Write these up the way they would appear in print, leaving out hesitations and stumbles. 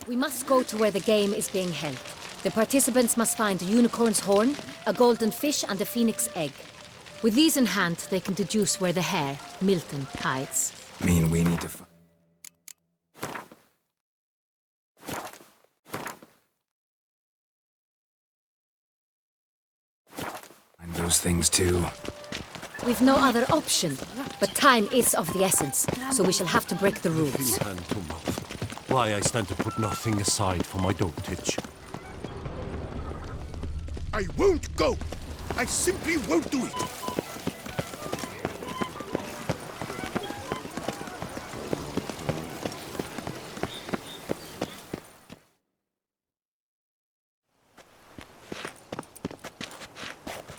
We must go to where the game is being held. The participants must find a unicorn's horn, a golden fish, and a phoenix egg. With these in hand, they can deduce where the hare, Milton, hides. Mean we need to find those things too. We've no other option, but time is of the essence, so we shall have to break the rules. Hand to mouth. Why I stand to put nothing aside for my dotage. I won't go! I simply won't do it!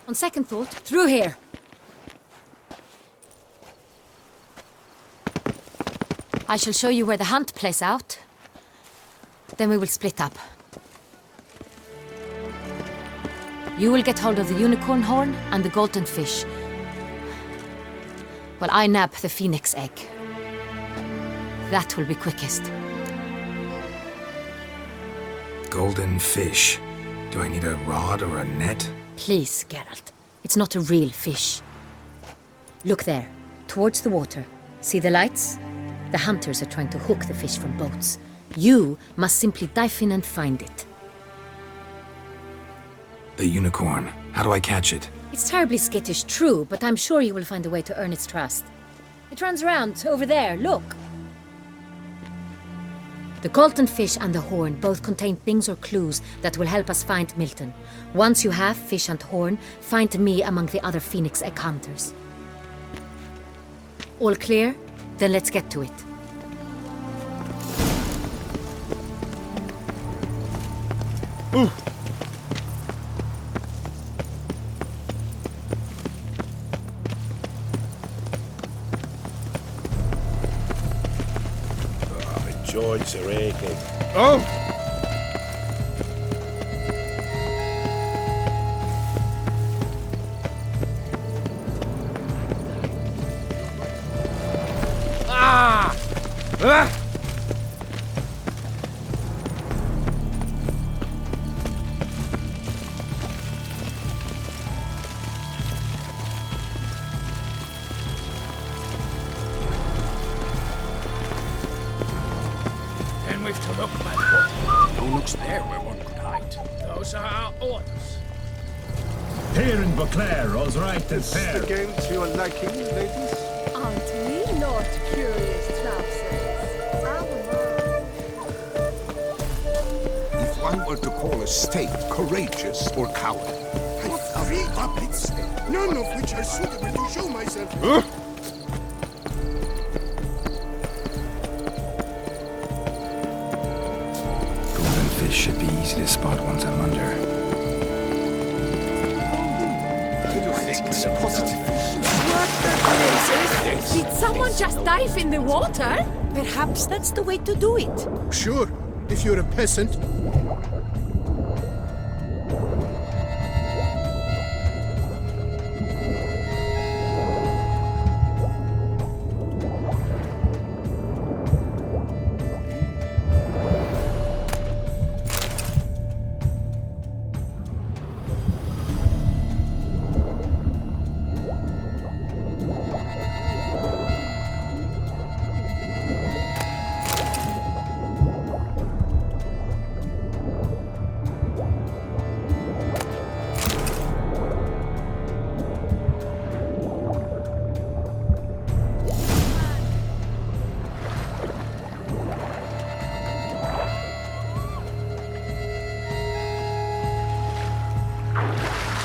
On second thought, through here. I shall show you where the hunt plays out. Then we will split up. You will get hold of the unicorn horn and the golden fish, while I nab the phoenix egg. That will be quickest. Golden fish. Do I need a rod or a net? Please, Geralt. It's not a real fish. Look there, towards the water. See the lights? The hunters are trying to hook the fish from boats. You must simply dive in and find it. The unicorn. How do I catch it? It's terribly skittish, true, but I'm sure you will find a way to earn its trust. It runs around, over there, look. The golden fish and the horn both contain things or clues that will help us find Milton. Once you have fish and horn, find me among the other phoenix egg hunters. All clear? Then let's get to it. Ooh. My joints are aching. Oh! Ah! Ah! Then we've to look backward. No nooks there where one could hide. Those are our orders. Here in Beauclair, all's right and fair. The game to your liking, ladies? Aren't we not curious trousers? If one were to call a state courageous or coward, I have 3 puppets, none of which are suitable to show myself. Golden fish should be easy to spot once I'm under. it's a positive. Did someone just dive in the water? Perhaps that's the way to do it. Sure, if you're a peasant.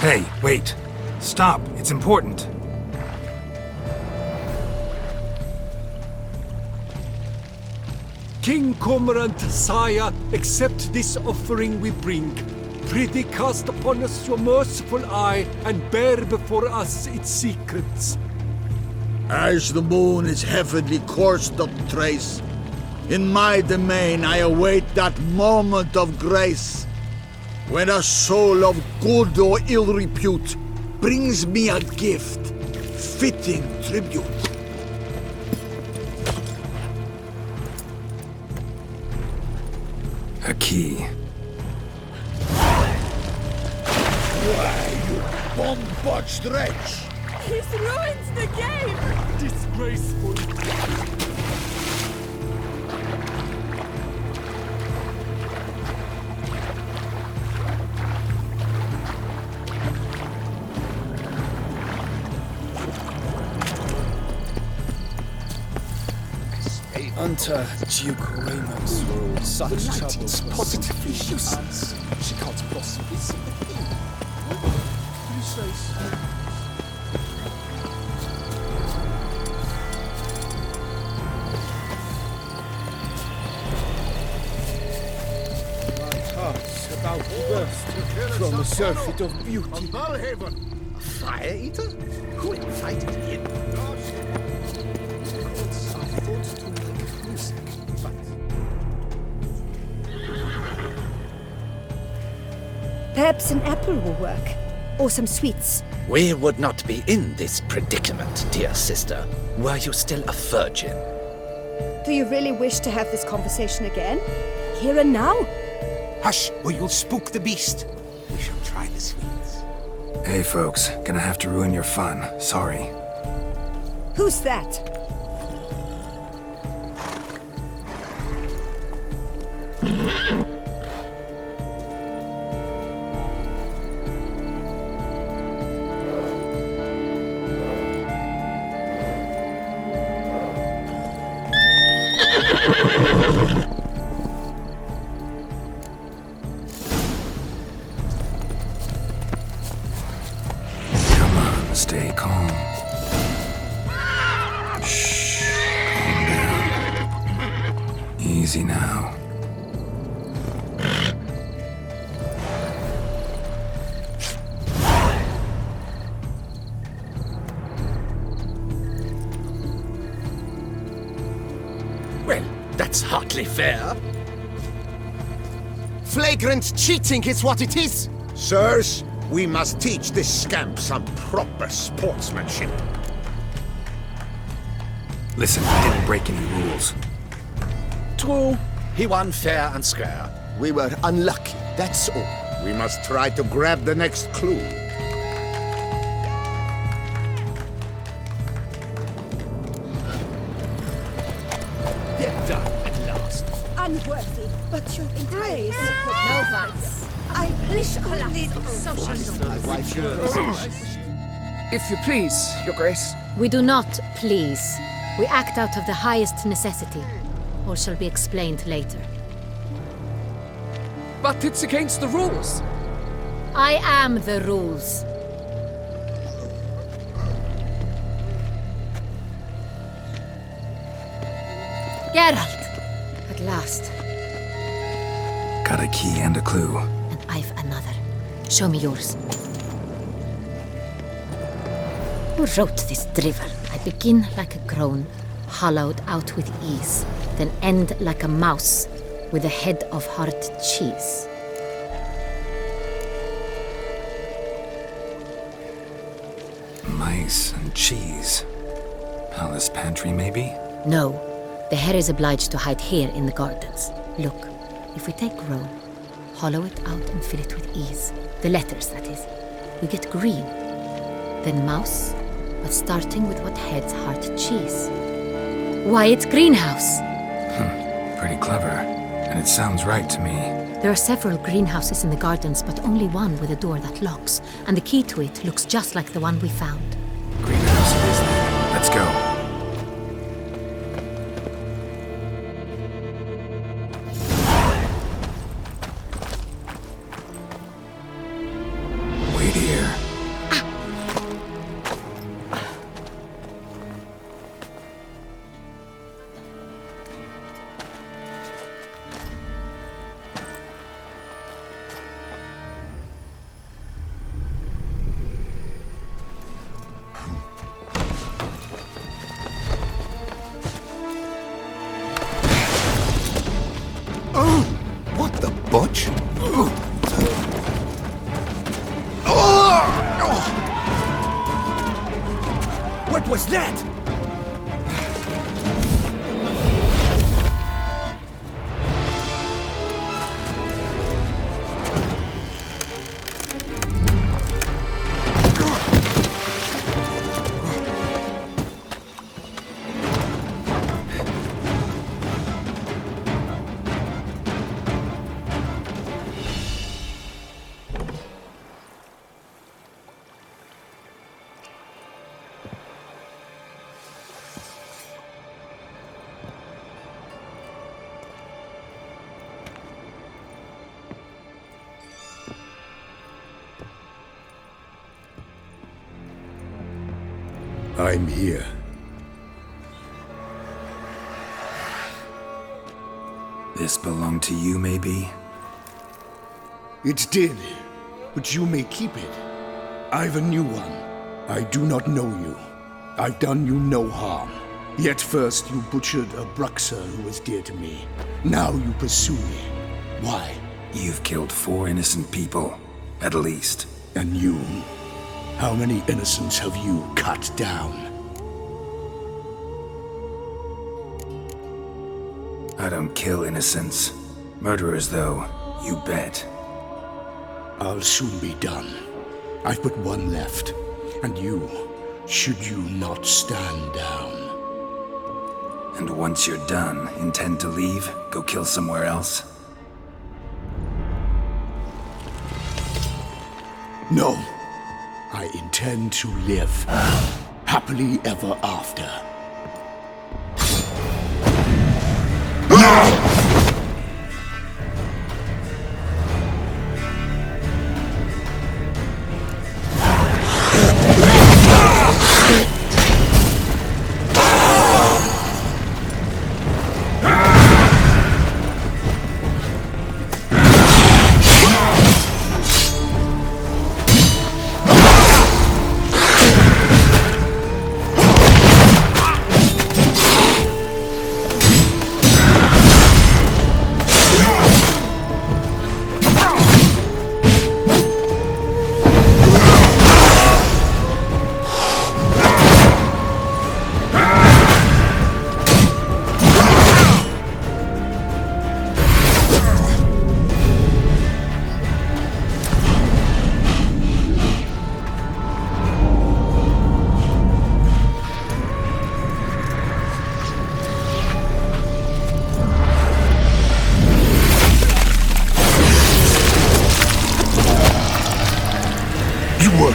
Hey, wait. Stop. It's important. King Cormorant, sire, accept this offering we bring. Prithee cast upon us your merciful eye, and bear before us its secrets. As the moon its heavenly course doth trace, in my domain I await that moment of grace, when a soul of good or ill repute brings me a gift, fitting tribute. A key. Why, you bomb-botched wretch! He's ruined the game! Disgraceful. Under Duke Raymond's rule, such The light troubles is were positively simply useless. She can't possibly see the thing. You say so? My heart's about to burst from the surfeit of beauty. Valhaven! A fire eater? Who invited him? I thought to make music, but Perhaps an apple will work. Or some sweets. We would not be in this predicament, dear sister, were you still a virgin. Do you really wish to have this conversation again? Here and now? Hush, or you'll spook the beast. We shall try the sweets. Hey folks, gonna have to ruin your fun. Sorry. Who's that? Come on, stay calm. Shh, calm down. Easy now. Well, that's hardly fair. Flagrant cheating is what it is! Sirs, we must teach this scamp some proper sportsmanship. Listen, I didn't break any rules. True, he won fair and square. We were unlucky, that's all. We must try to grab the next clue. they're done at last. Unworthy, but your grace. No buts. I wish only If you please, Your Grace. We do not please. We act out of the highest necessity, or shall be explained later. But it's against the rules. I am the rules. Geralt! At last. Got a key and a clue. And I've another. Show me yours. Who wrote this drivel? I begin like a groan, hollowed out with ease, then end like a mouse with a head of hard cheese. Mice and cheese. Palace pantry, maybe? No, the hare is obliged to hide here in the gardens. Look, if we take Rome, hollow it out and fill it with ease, the letters, that is, we get green. Then mouse, but starting with what heads hard cheese. Why, it's greenhouse! Pretty clever. And it sounds right to me. There are several greenhouses in the gardens, but only one with a door that locks, and the key to it looks just like the one we found. Greenhouse it is then. Let's go. Wait here. What the butch? What was that? I'm here. This belonged to you, maybe? It did, but you may keep it. I've a new one. I do not know you. I've done you no harm. Yet first you butchered a Bruxer who was dear to me. Now you pursue me. Why? You've killed 4 innocent people, at least. And you? How many innocents have you cut down? I don't kill innocents. Murderers, though, you bet. I'll soon be done. I've but one left. And you, should you not stand down. And once you're done, intend to leave? Go kill somewhere else? No. I intend to live. Happily ever after.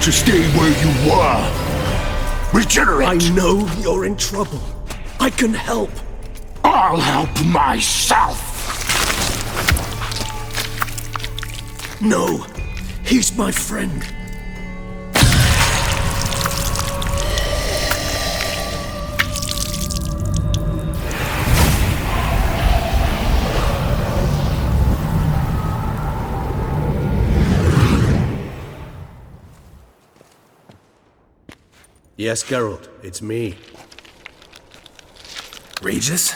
To stay where you were. Regenerate! I know you're in trouble. I can help. I'll help myself! No, he's my friend. Yes, Geralt, it's me. Regis?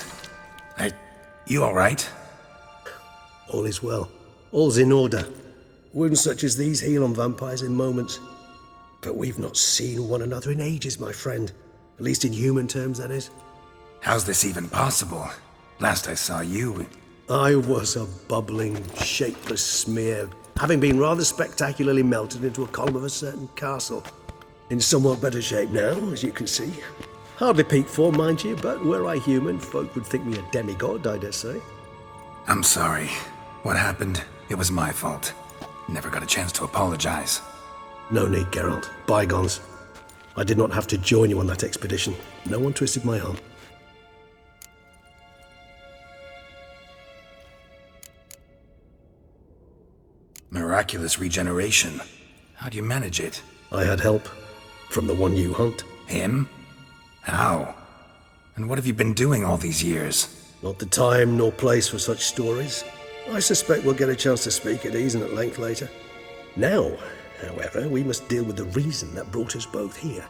You alright? All is well. All's in order. Wounds such as these heal on vampires in moments. But we've not seen one another in ages, my friend. At least in human terms, that is. How's this even possible? Last I saw you... I was a bubbling, shapeless smear, having been rather spectacularly melted into a column of a certain castle. In somewhat better shape now, as you can see. Hardly peak form, mind you, but were I human, folk would think me a demigod, I dare say. I'm sorry. What happened? It was my fault. Never got a chance to apologize. No need, Geralt. Bygones. I did not have to join you on that expedition. No one twisted my arm. Miraculous regeneration. How do you manage it? I had help. From the one you hunt. Him? How? And what have you been doing all these years? Not the time nor place for such stories. I suspect we'll get a chance to speak at ease and at length later. Now, however, we must deal with the reason that brought us both here.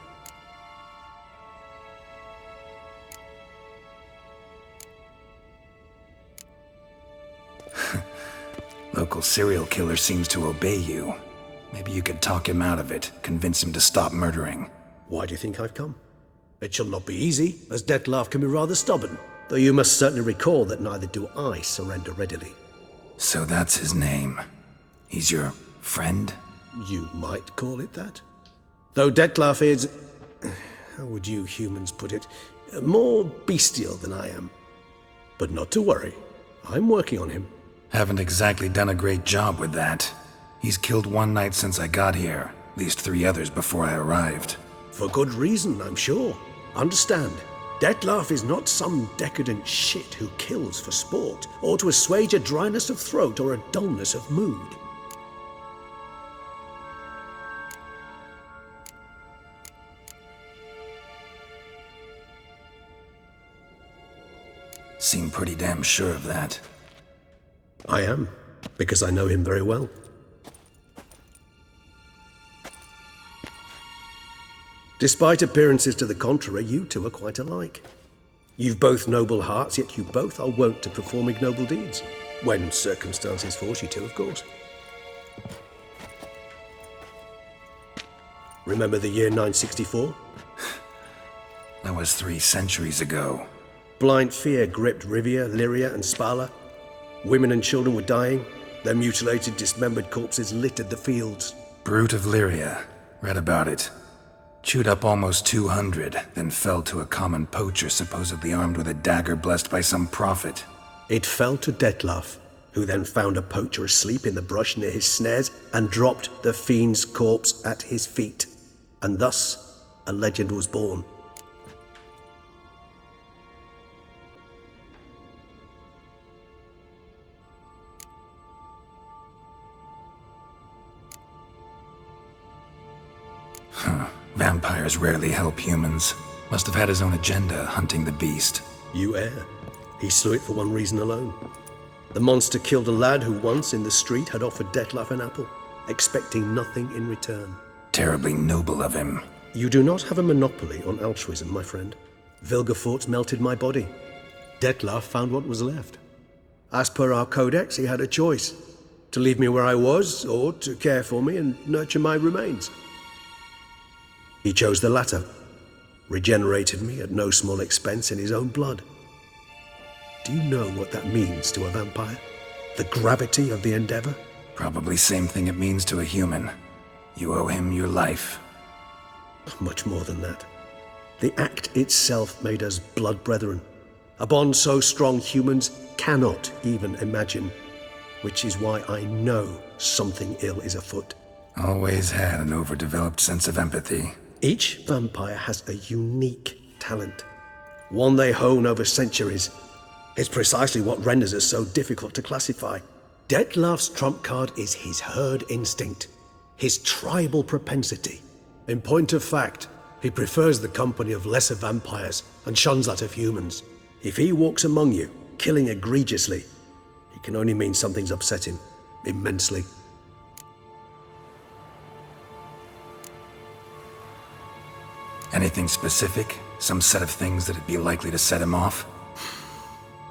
Local serial killer seems to obey you. Maybe you could talk him out of it, convince him to stop murdering. Why do you think I've come? It shall not be easy, as Dettlaff can be rather stubborn, though you must certainly recall that neither do I surrender readily. So that's his name. He's your friend? You might call it that. Though Dettlaff is... how would you humans put it? More bestial than I am. But not to worry. I'm working on him. Haven't exactly done a great job with that. He's killed one knight since I got here, at least 3 others before I arrived. For good reason, I'm sure. Understand, Dettlaff is not some decadent shit who kills for sport, or to assuage a dryness of throat or a dullness of mood. Seem pretty damn sure of that. I am, because I know him very well. Despite appearances to the contrary, you two are quite alike. You've both noble hearts, yet you both are wont to perform ignoble deeds. When circumstances force you to, of course. Remember the year 964? That was 3 centuries ago. Blind fear gripped Rivia, Lyria, and Spala. Women and children were dying. Their mutilated, dismembered corpses littered the fields. Brute of Lyria. Read about it. Chewed up almost 200, then fell to a common poacher supposedly armed with a dagger blessed by some prophet. It fell to Detlaf, who then found a poacher asleep in the brush near his snares and dropped the fiend's corpse at his feet. And thus, a legend was born. Vampires rarely help humans. Must have had his own agenda, hunting the beast. You err. He slew it for one reason alone. The monster killed a lad who once in the street had offered Detlaf an apple, expecting nothing in return. Terribly noble of him. You do not have a monopoly on altruism, my friend. Vilgefortz melted my body. Detlaf found what was left. As per our codex, he had a choice: to leave me where I was, or to care for me and nurture my remains. He chose the latter, regenerated me at no small expense in his own blood. Do you know what that means to a vampire? The gravity of the endeavor? Probably same thing it means to a human. You owe him your life. Much more than that. The act itself made us blood brethren. A bond so strong humans cannot even imagine, which is why I know something ill is afoot. Always had an overdeveloped sense of empathy. Each vampire has a unique talent, one they hone over centuries. It's precisely what renders us so difficult to classify. Detlaf's trump card is his herd instinct, his tribal propensity. In point of fact, he prefers the company of lesser vampires and shuns that of humans. If he walks among you, killing egregiously, it can only mean something's upset him immensely. Anything specific? Some set of things that'd be likely to set him off?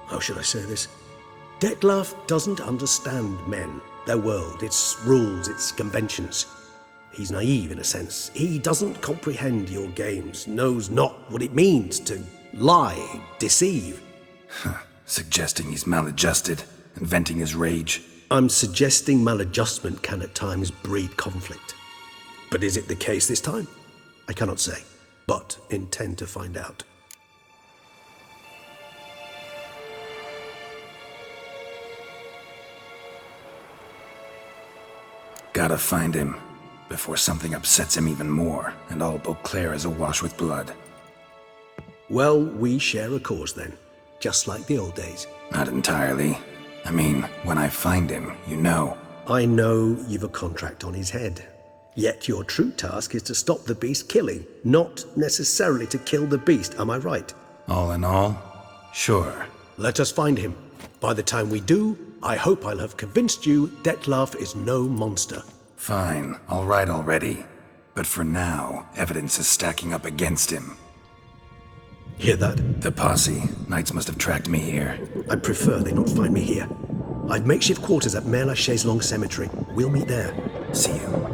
How should I say this? Detlaf doesn't understand men, their world, its rules, its conventions. He's naive in a sense. He doesn't comprehend your games, knows not what it means to lie, deceive. Suggesting he's maladjusted, and venting his rage. I'm suggesting maladjustment can at times breed conflict. But is it the case this time? I cannot say, but intend to find out. Gotta find him, before something upsets him even more, and all Beauclair is awash with blood. Well, we share a cause then, just like the old days. Not entirely. I mean, when I find him, you know. I know you've a contract on his head. Yet your true task is to stop the beast killing, not necessarily to kill the beast, am I right? All in all, sure. Let us find him. By the time we do, I hope I'll have convinced you Detlaf is no monster. Fine, all right already. But for now, evidence is stacking up against him. Hear that? The posse. Knights must have tracked me here. I prefer they not find me here. I've makeshift quarters at Mère Lachaise Long Cemetery. We'll meet there. See you.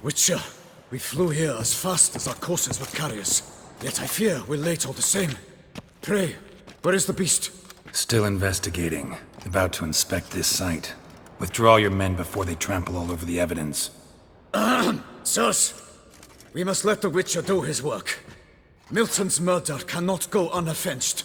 Witcher, we flew here as fast as our courses would carry us. Yet I fear we're late all the same. Pray, where is the beast? Still investigating. About to inspect this site. Withdraw your men before they trample all over the evidence. Sirs, we must let the Witcher do his work. Milton's murder cannot go unavenged.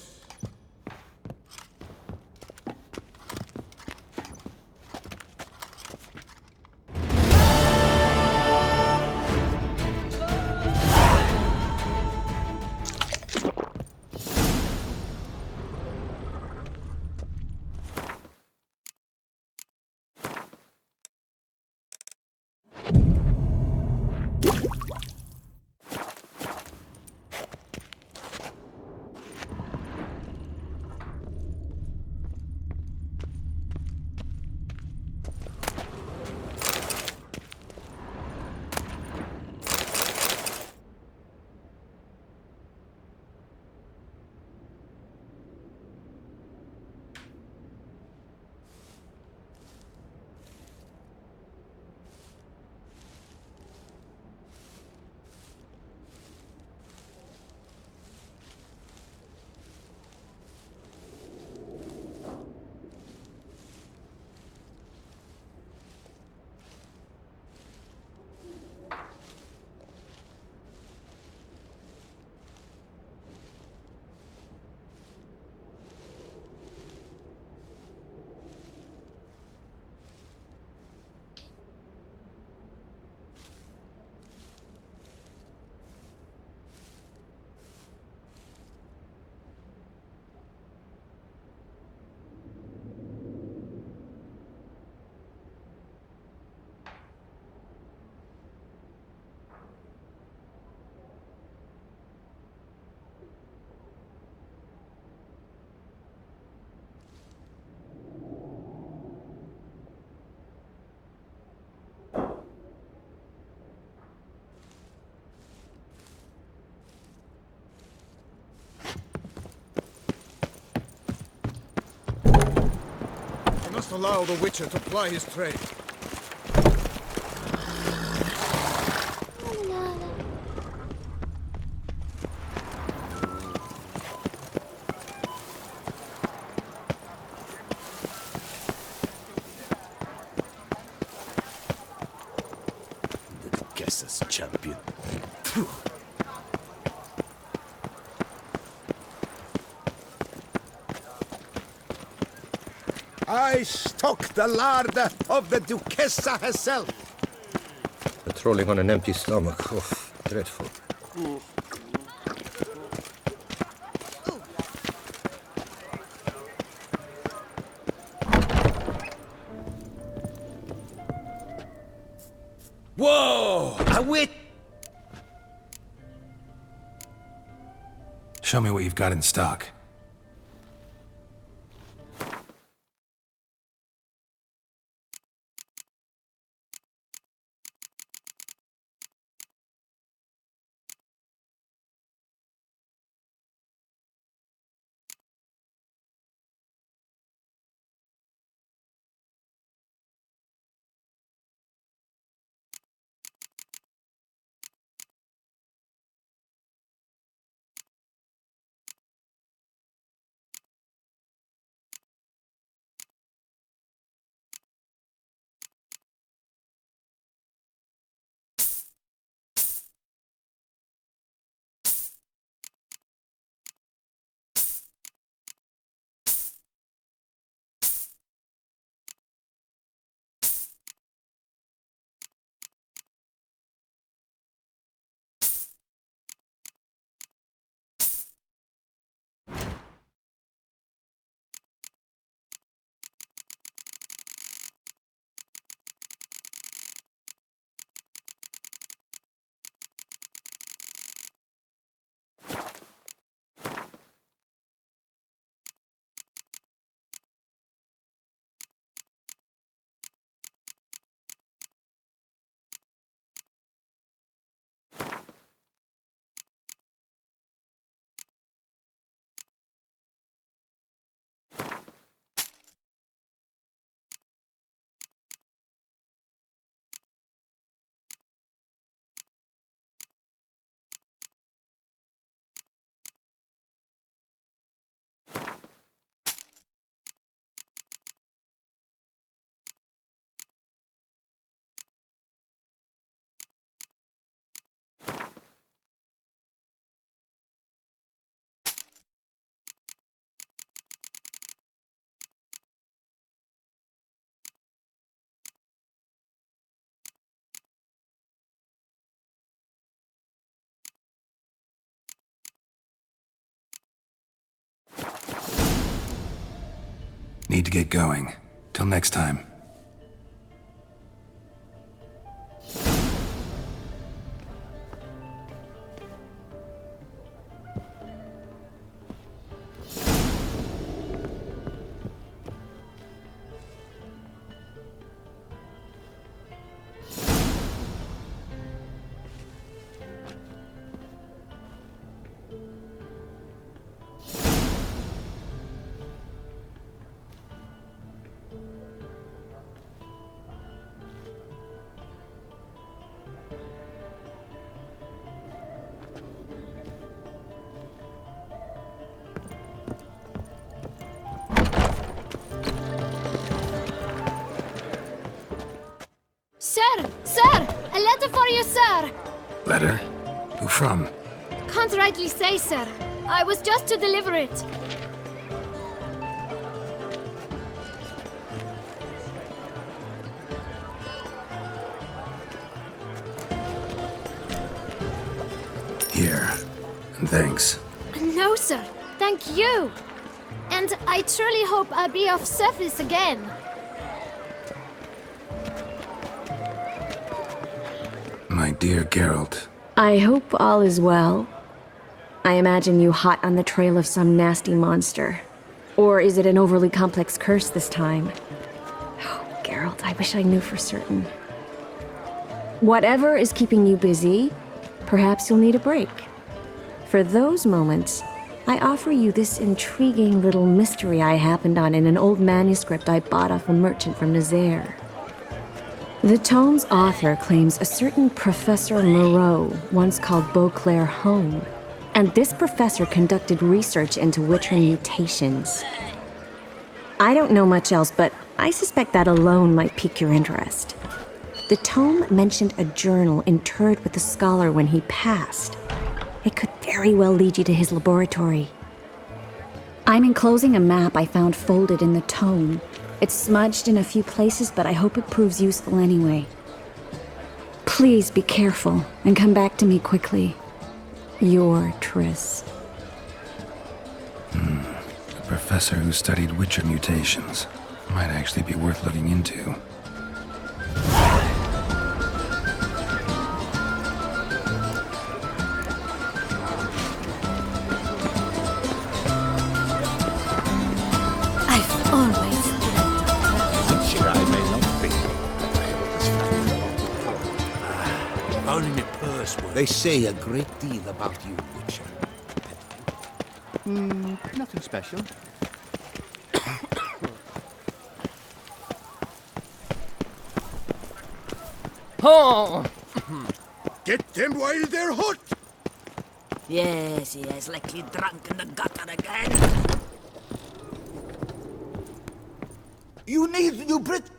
allow the Witcher to ply his trade. The Guesser's champion. I stock the larder of the Duchessa herself. Patrolling on an empty stomach. Oh, dreadful. Whoa! A wit! Show me what you've got in stock. Need to get going. Till next time. Sir! Sir! A letter for you, sir! Letter? Who from? Can't rightly say, sir. I was just to deliver it. Here. And thanks. No, sir. Thank you. And I truly hope I'll be of service again. My dear Geralt. I hope all is well. I imagine you hot on the trail of some nasty monster. Or is it an overly complex curse this time? Oh, Geralt, I wish I knew for certain. Whatever is keeping you busy, perhaps you'll need a break. For those moments, I offer you this intriguing little mystery I happened on in an old manuscript I bought off a merchant from Nazaire. The tome's author claims a certain Professor Moreau once called Beauclair home, and this professor conducted research into Witcher mutations. I don't know much else, but I suspect that alone might pique your interest. The tome mentioned a journal interred with the scholar when he passed. It could very well lead you to his laboratory. I'm enclosing a map I found folded in the tome. It's smudged in a few places, but I hope it proves useful anyway. Please be careful and come back to me quickly. Your Triss. A professor who studied Witcher mutations. Might actually be worth looking into. They say a great deal about you, Witcher. Nothing special. Oh! Get them while they're hot! Yes, likely drunk in the gutter again. You need new Brit.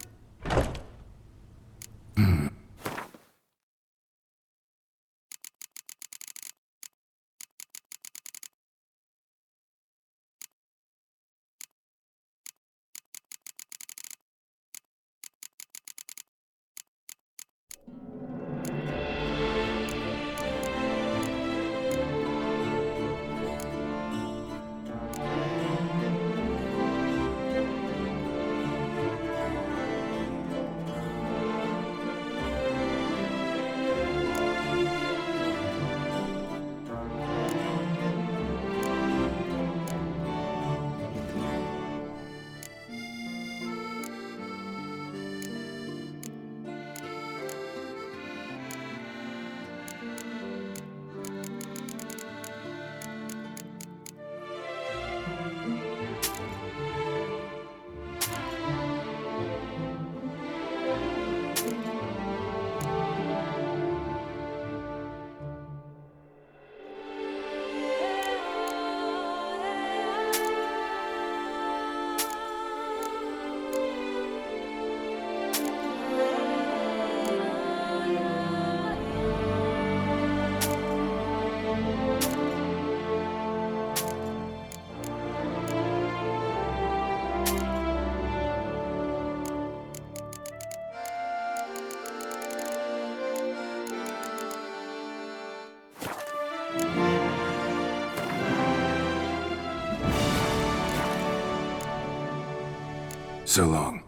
So long.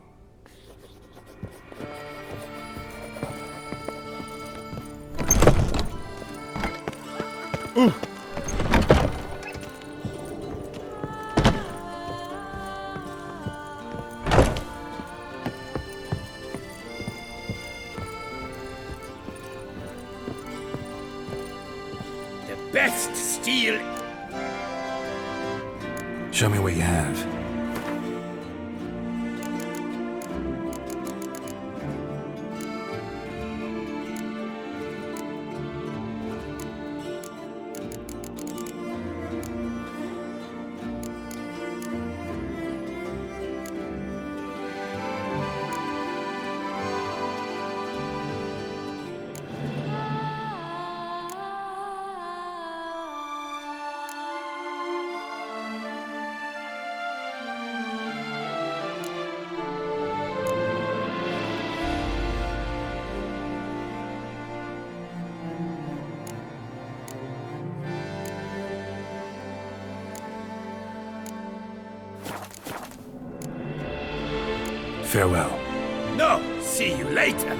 The best steel. Show me what you have. Farewell. No, see you later.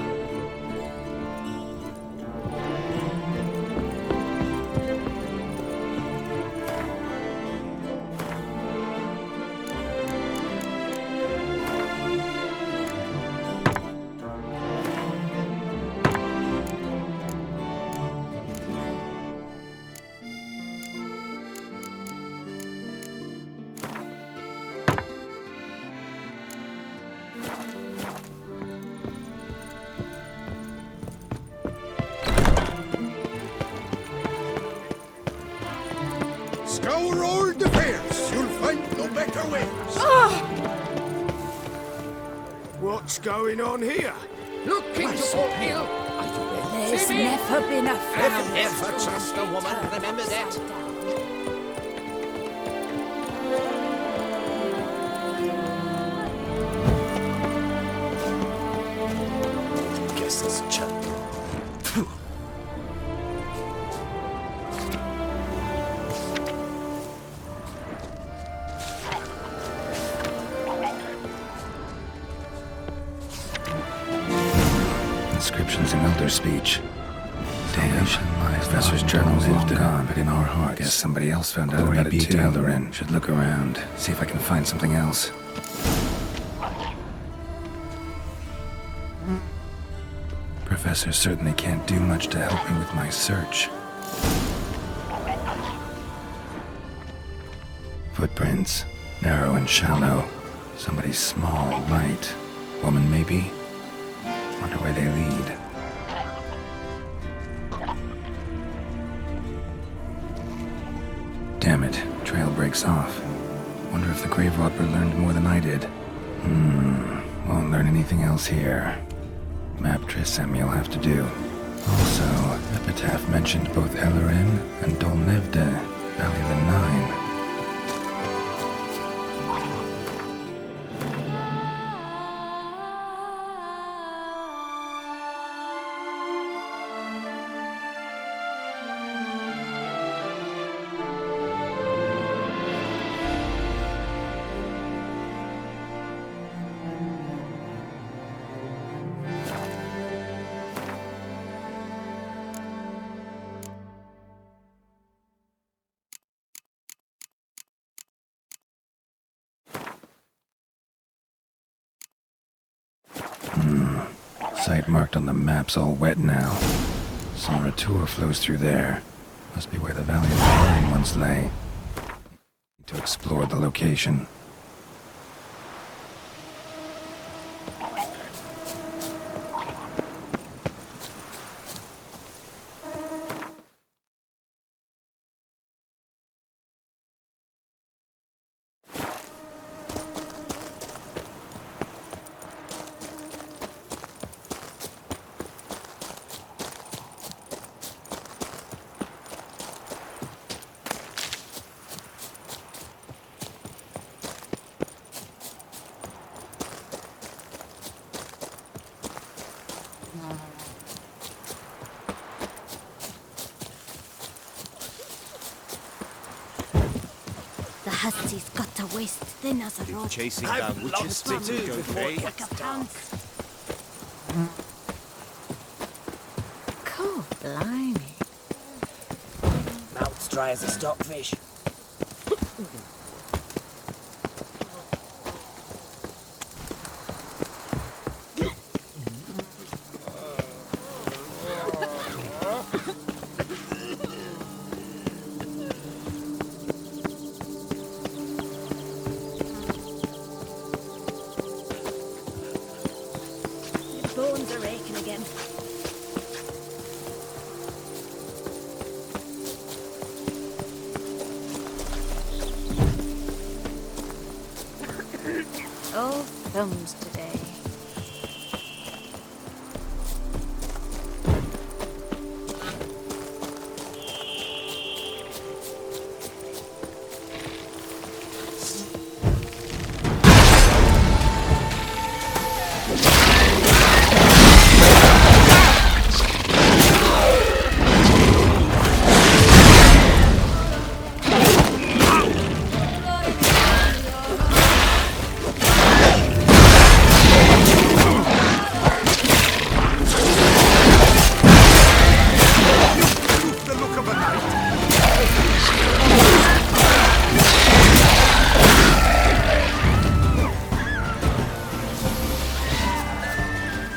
What's going on here? Look into Port Hill! There's never been a foul. Never trust a woman, remember that? Guess it's a chap. Inscriptions in Elder speech. Damn, Professor's journal lived on, but in our hearts. Guess somebody else found out about it too. Eldarin. Should look around, see if I can find something else. Professor certainly can't do much to help me with my search. Footprints, narrow and shallow. Somebody small, light. Woman, maybe? Wonder where they lead. Damn it, trail breaks off. Wonder if the grave robber learned more than I did. Won't learn anything else here. Map Trisemi will have to do. Also, Epitaph mentioned both Eldarin and Dolnevde, Valley of the Nine. Site marked on the map's all wet now. Summer Tour flows through there. Must be where the Valley of the Nine once lay. Need to explore the location. The hussies got to waist thin as a rope. Chasing down witches stick to go grey. Like a pants. Cool, blimey. Mouth's dry as a stockfish. Bones are aching again. Oh, thumbs today.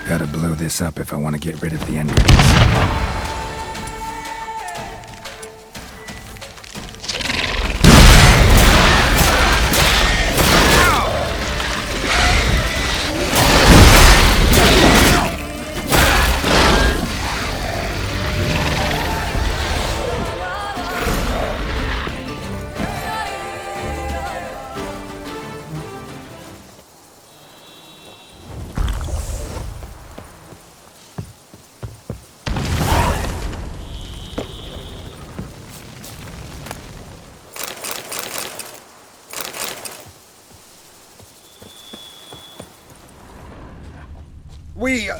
Gotta blow this up if I want to get rid of the entrance. Where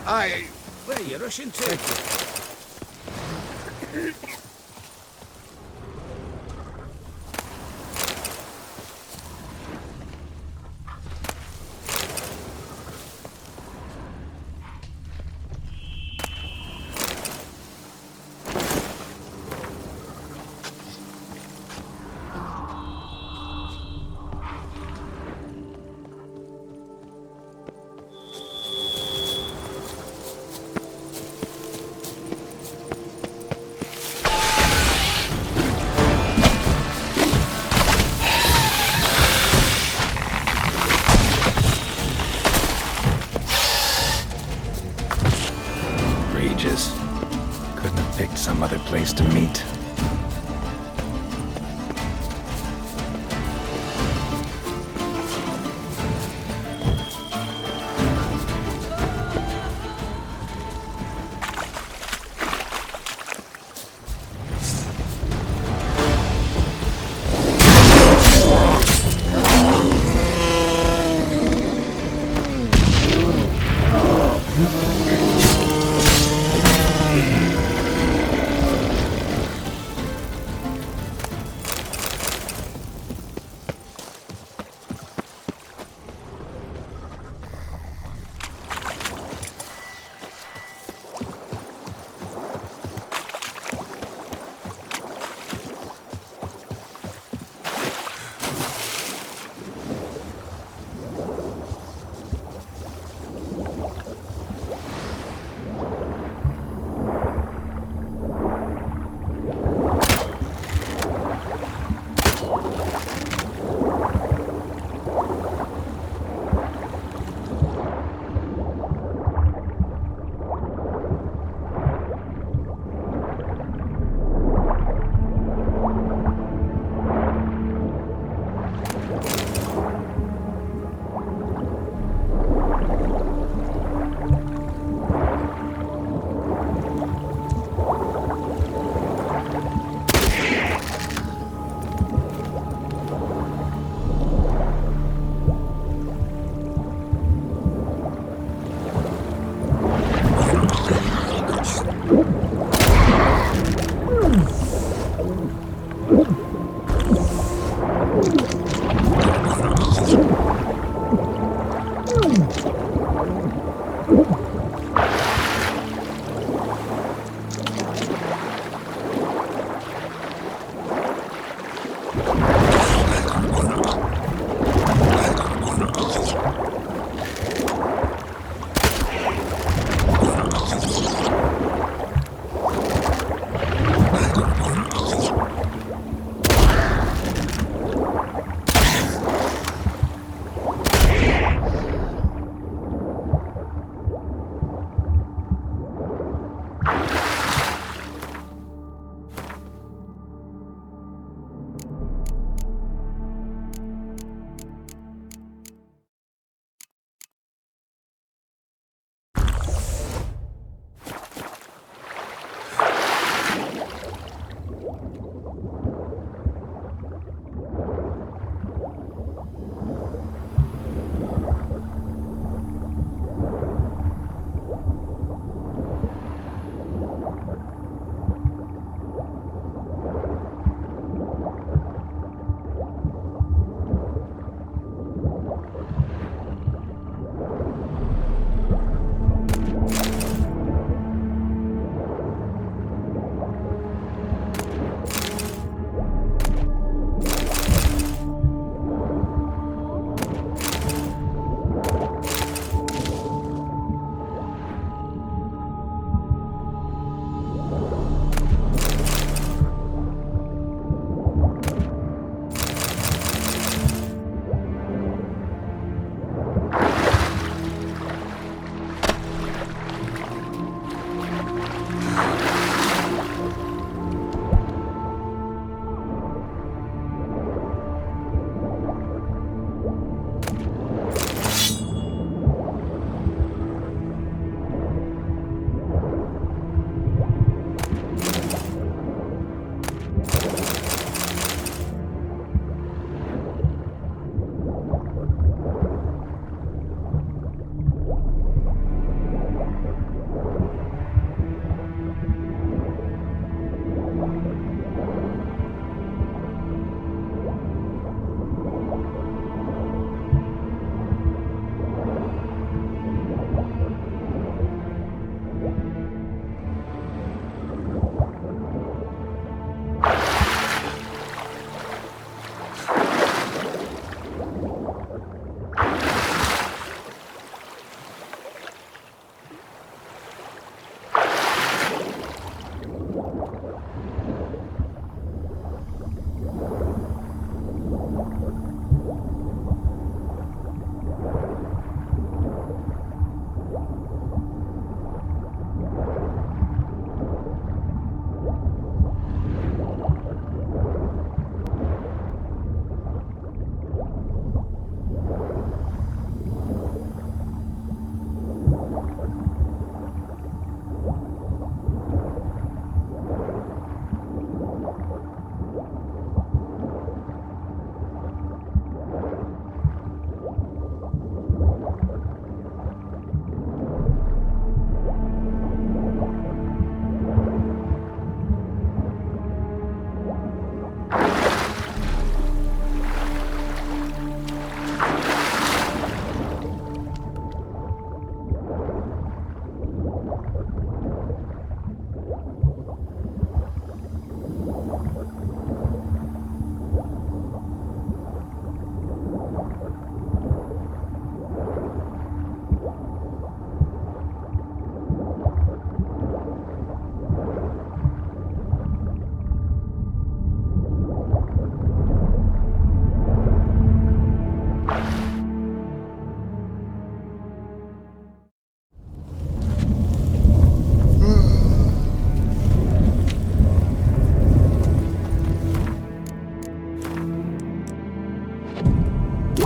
are you rushing to? Couldn't have picked some other place to meet.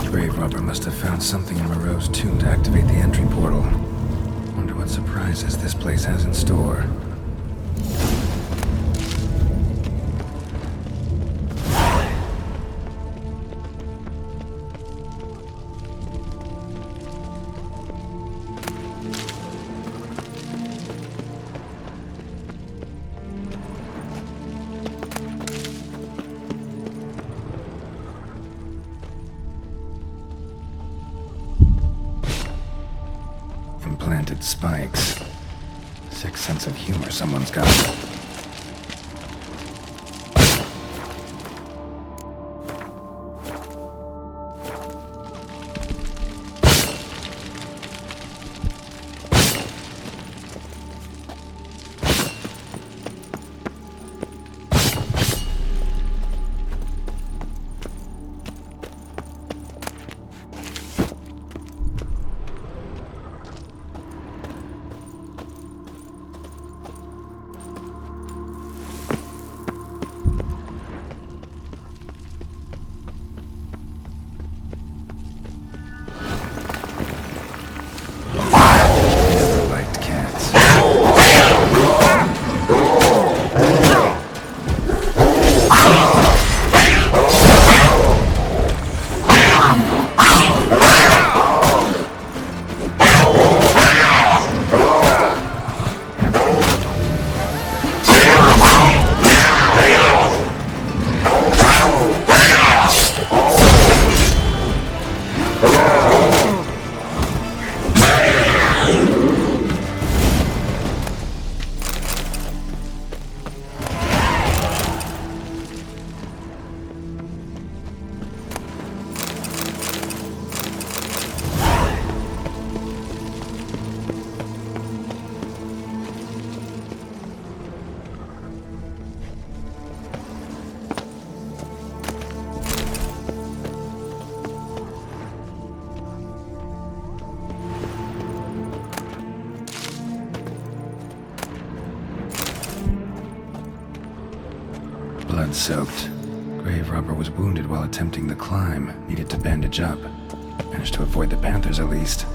grave robber must have found something in Moreau's tomb to activate the entry portal. Wonder what surprises this place has in store. Implanted spikes. Sick sense of humor someone's got. Blood-soaked. Grave robber was wounded while attempting the climb. Needed to bandage up. Managed to avoid the Panthers at least.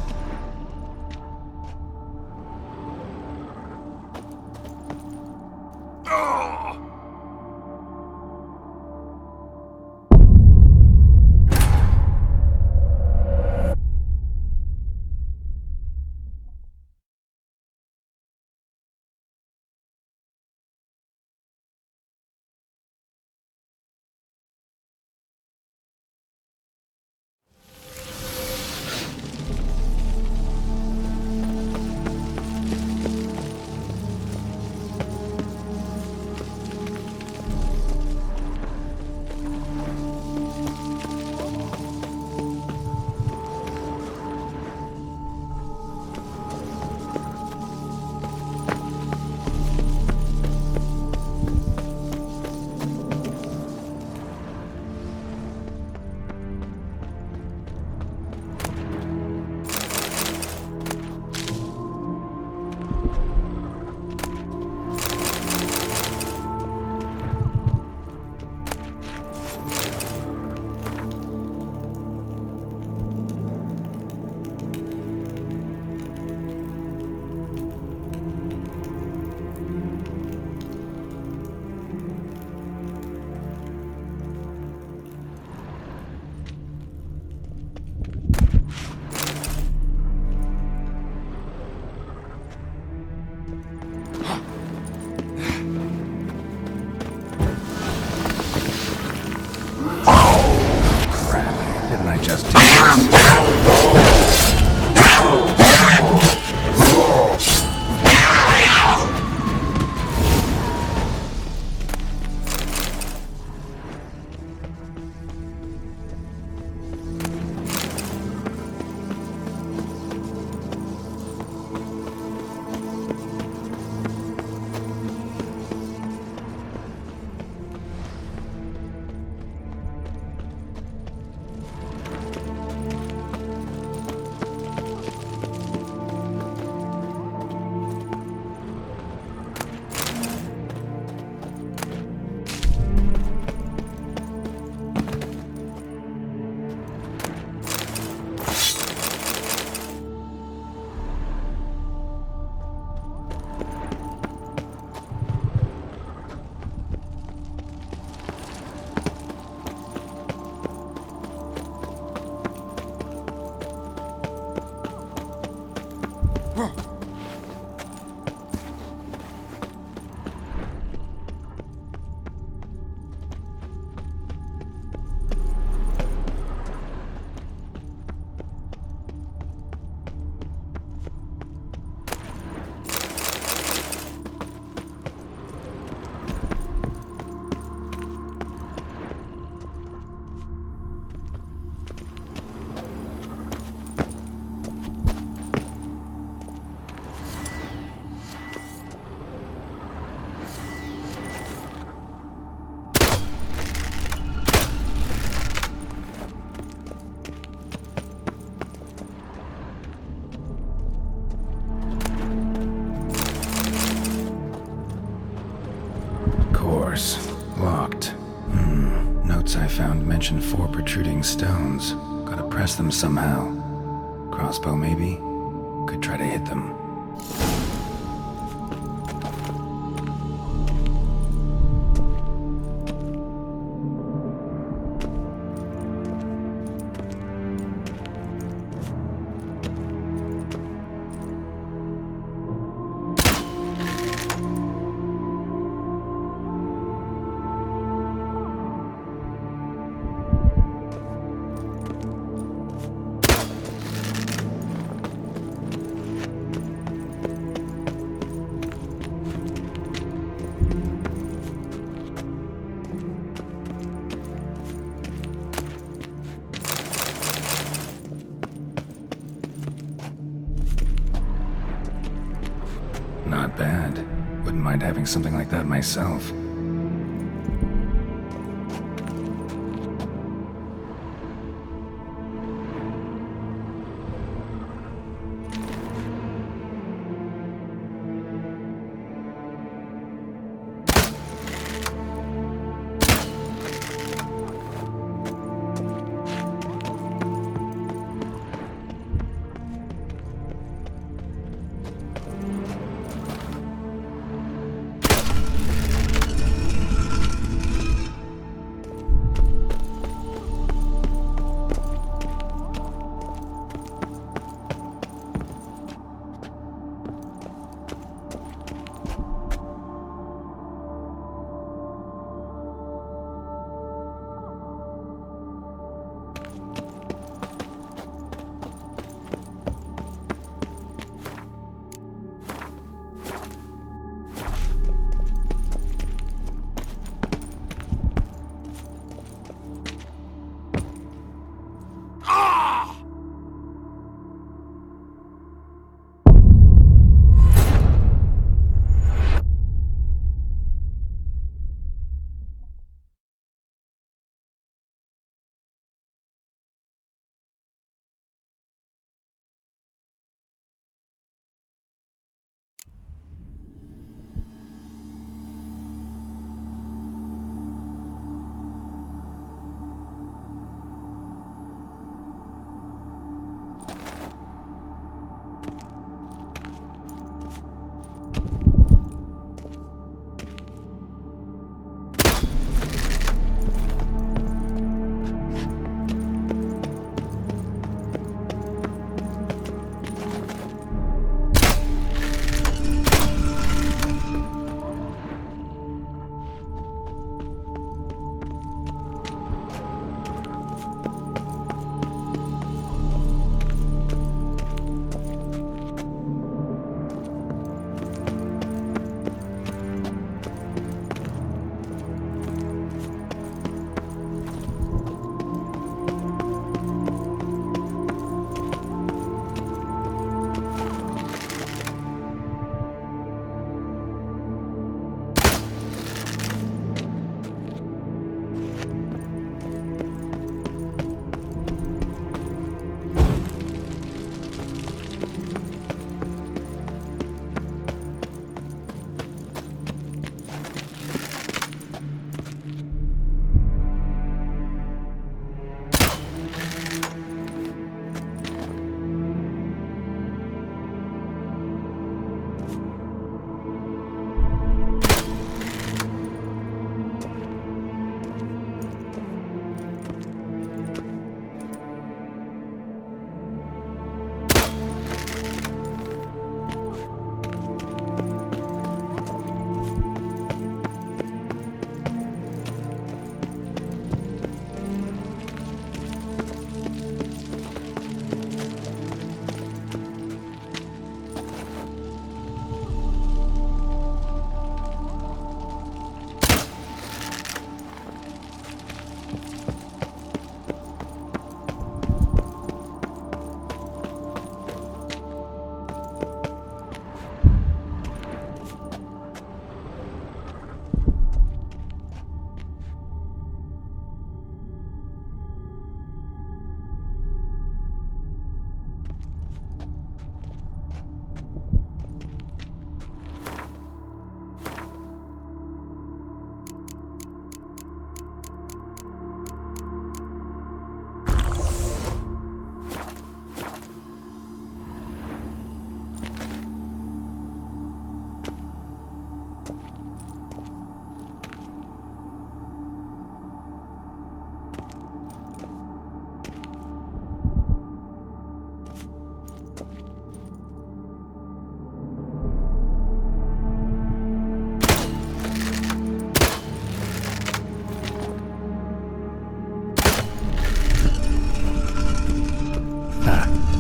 Locked. Notes I found mention 4 protruding stones. Gotta press them somehow. Crossbow, maybe? Could try to hit them. Not bad. Wouldn't mind having something like that myself.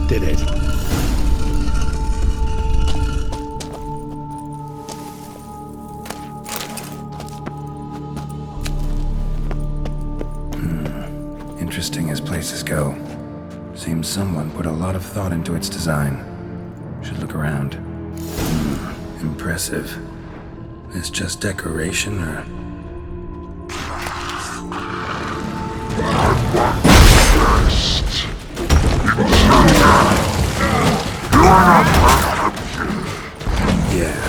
did it? Interesting as places go. Seems someone put a lot of thought into its design. Should look around. Impressive. Is just decoration, or... Yeah.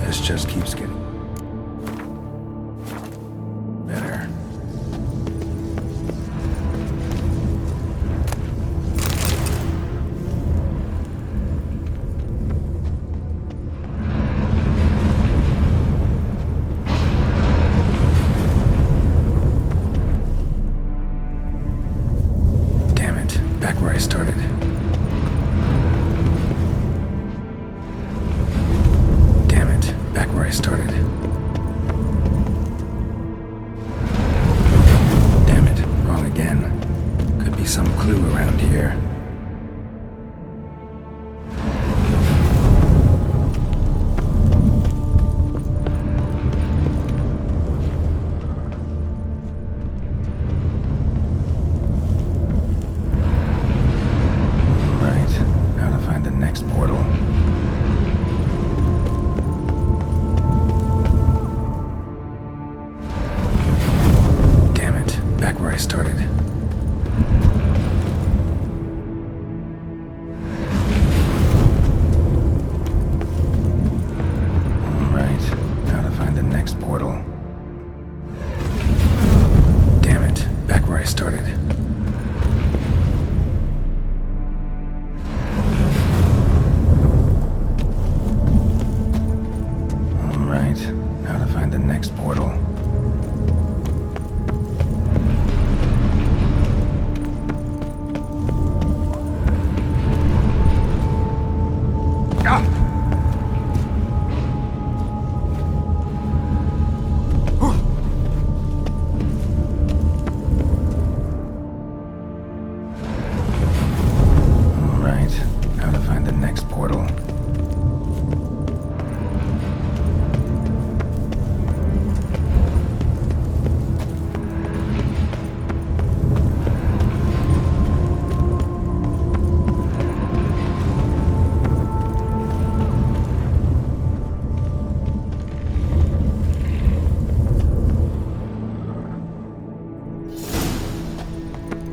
This just keeps getting better. Damn it, back where I started. Where I started. Damn it, wrong again. Could be some clue around here. Right, now to find the next portal. Back where I started. Alright, now to find the next portal. Damn it, back where I started. Alright, now to find the next portal. Now to find the next portal.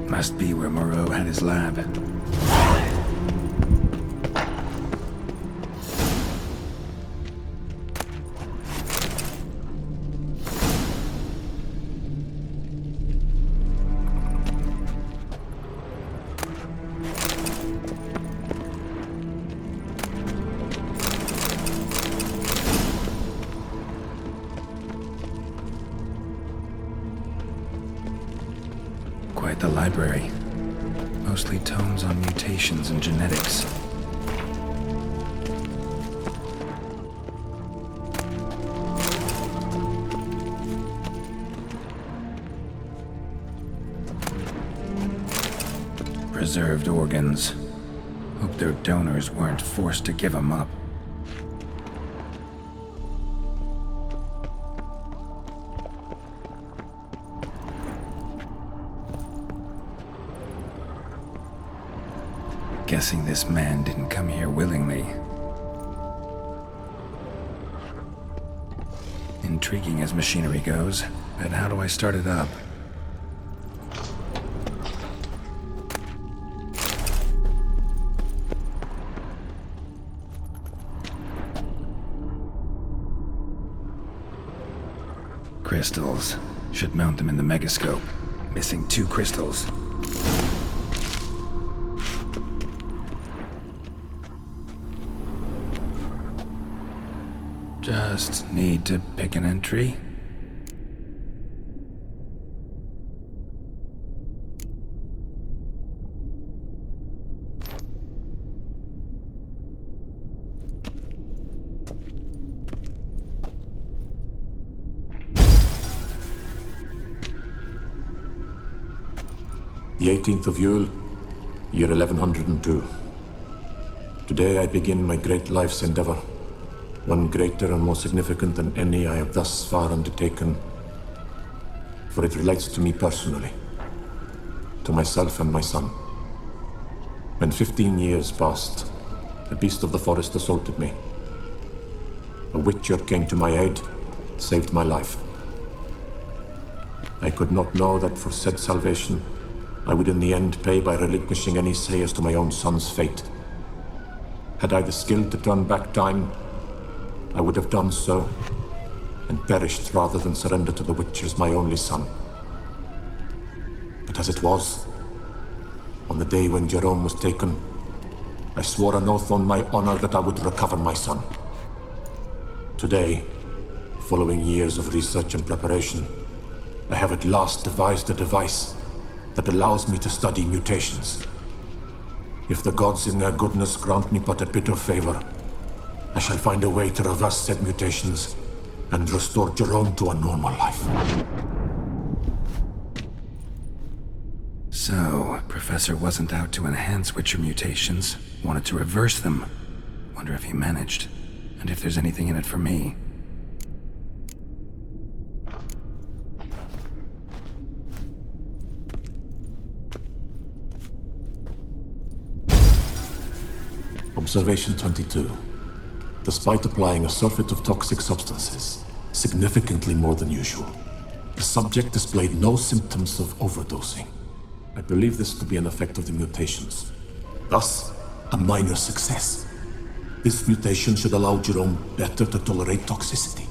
Must be where Moreau had his lab. Quite the library. Mostly tomes on mutations and genetics. Preserved organs. Hope their donors weren't forced to give them up. Guessing this man didn't come here willingly. Intriguing as machinery goes, but how do I start it up? crystals. Should mount them in the megascope. Missing 2 crystals. Just need to pick an entry. The 18th of Yule, year 1102. Today I begin my great life's endeavor, one greater and more significant than any I have thus far undertaken, for it relates to me personally, to myself and my son. When 15 years passed, a beast of the forest assaulted me. A witcher came to my aid, saved my life. I could not know that for said salvation, I would in the end pay by relinquishing any say as to my own son's fate. Had I the skill to turn back time, I would have done so, and perished rather than surrender to the Witchers my only son. But as it was, on the day when Jerome was taken, I swore an oath on my honor that I would recover my son. Today, following years of research and preparation, I have at last devised a device that allows me to study mutations. If the gods in their goodness grant me but a bit of favor, I shall find a way to reverse said mutations and restore Jerome to a normal life. So, Professor wasn't out to enhance Witcher mutations, wanted to reverse them. Wonder if he managed, and if there's anything in it for me. Observation 22. Despite applying a surfeit of toxic substances, significantly more than usual, the subject displayed no symptoms of overdosing. I believe this to be an effect of the mutations. Thus, a minor success. This mutation should allow Jerome better to tolerate toxicity.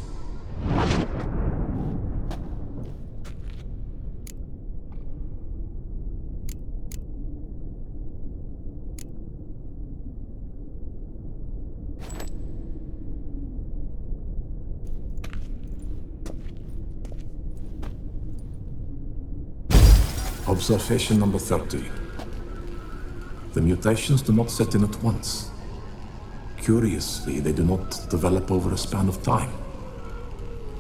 Observation number 30. The mutations do not set in at once. Curiously, they do not develop over a span of time.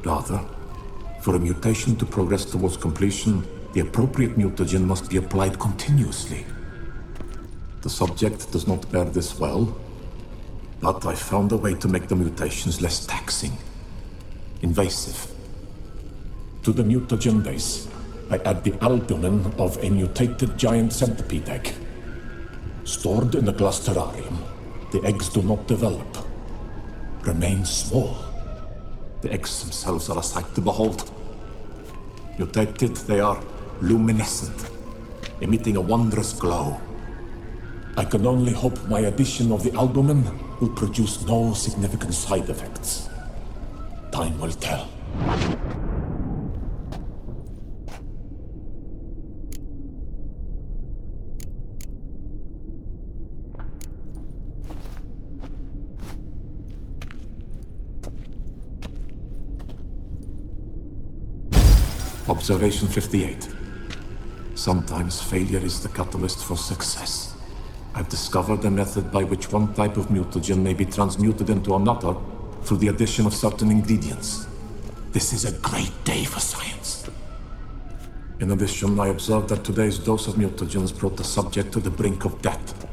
Rather, for a mutation to progress towards completion, the appropriate mutagen must be applied continuously. The subject does not bear this well, but I found a way to make the mutations less taxing, invasive. To the mutagen base, I add the albumin of a mutated giant centipede egg. Stored in a glass terrarium, the eggs do not develop, remain small. The eggs themselves are a sight to behold. Mutated, they are luminescent, emitting a wondrous glow. I can only hope my addition of the albumin will produce no significant side effects. Time will tell. Observation 58. Sometimes failure is the catalyst for success. I've discovered a method by which one type of mutagen may be transmuted into another through the addition of certain ingredients. This is a great day for science. In addition, I observed that today's dose of mutagens brought the subject to the brink of death.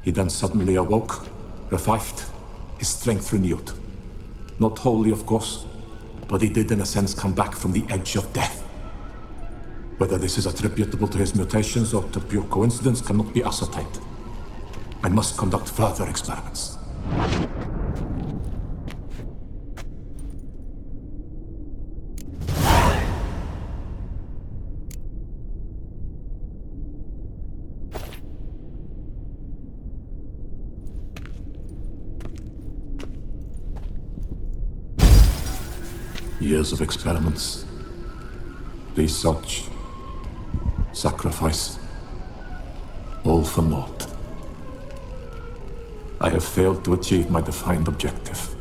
He then suddenly awoke, revived, his strength renewed. Not wholly, of course, but he did in a sense come back from the edge of death. Whether this is attributable to his mutations or to pure coincidence cannot be ascertained. I must conduct further experiments. Years of experiments, research, sacrifice, all for naught. I have failed to achieve my defined objective.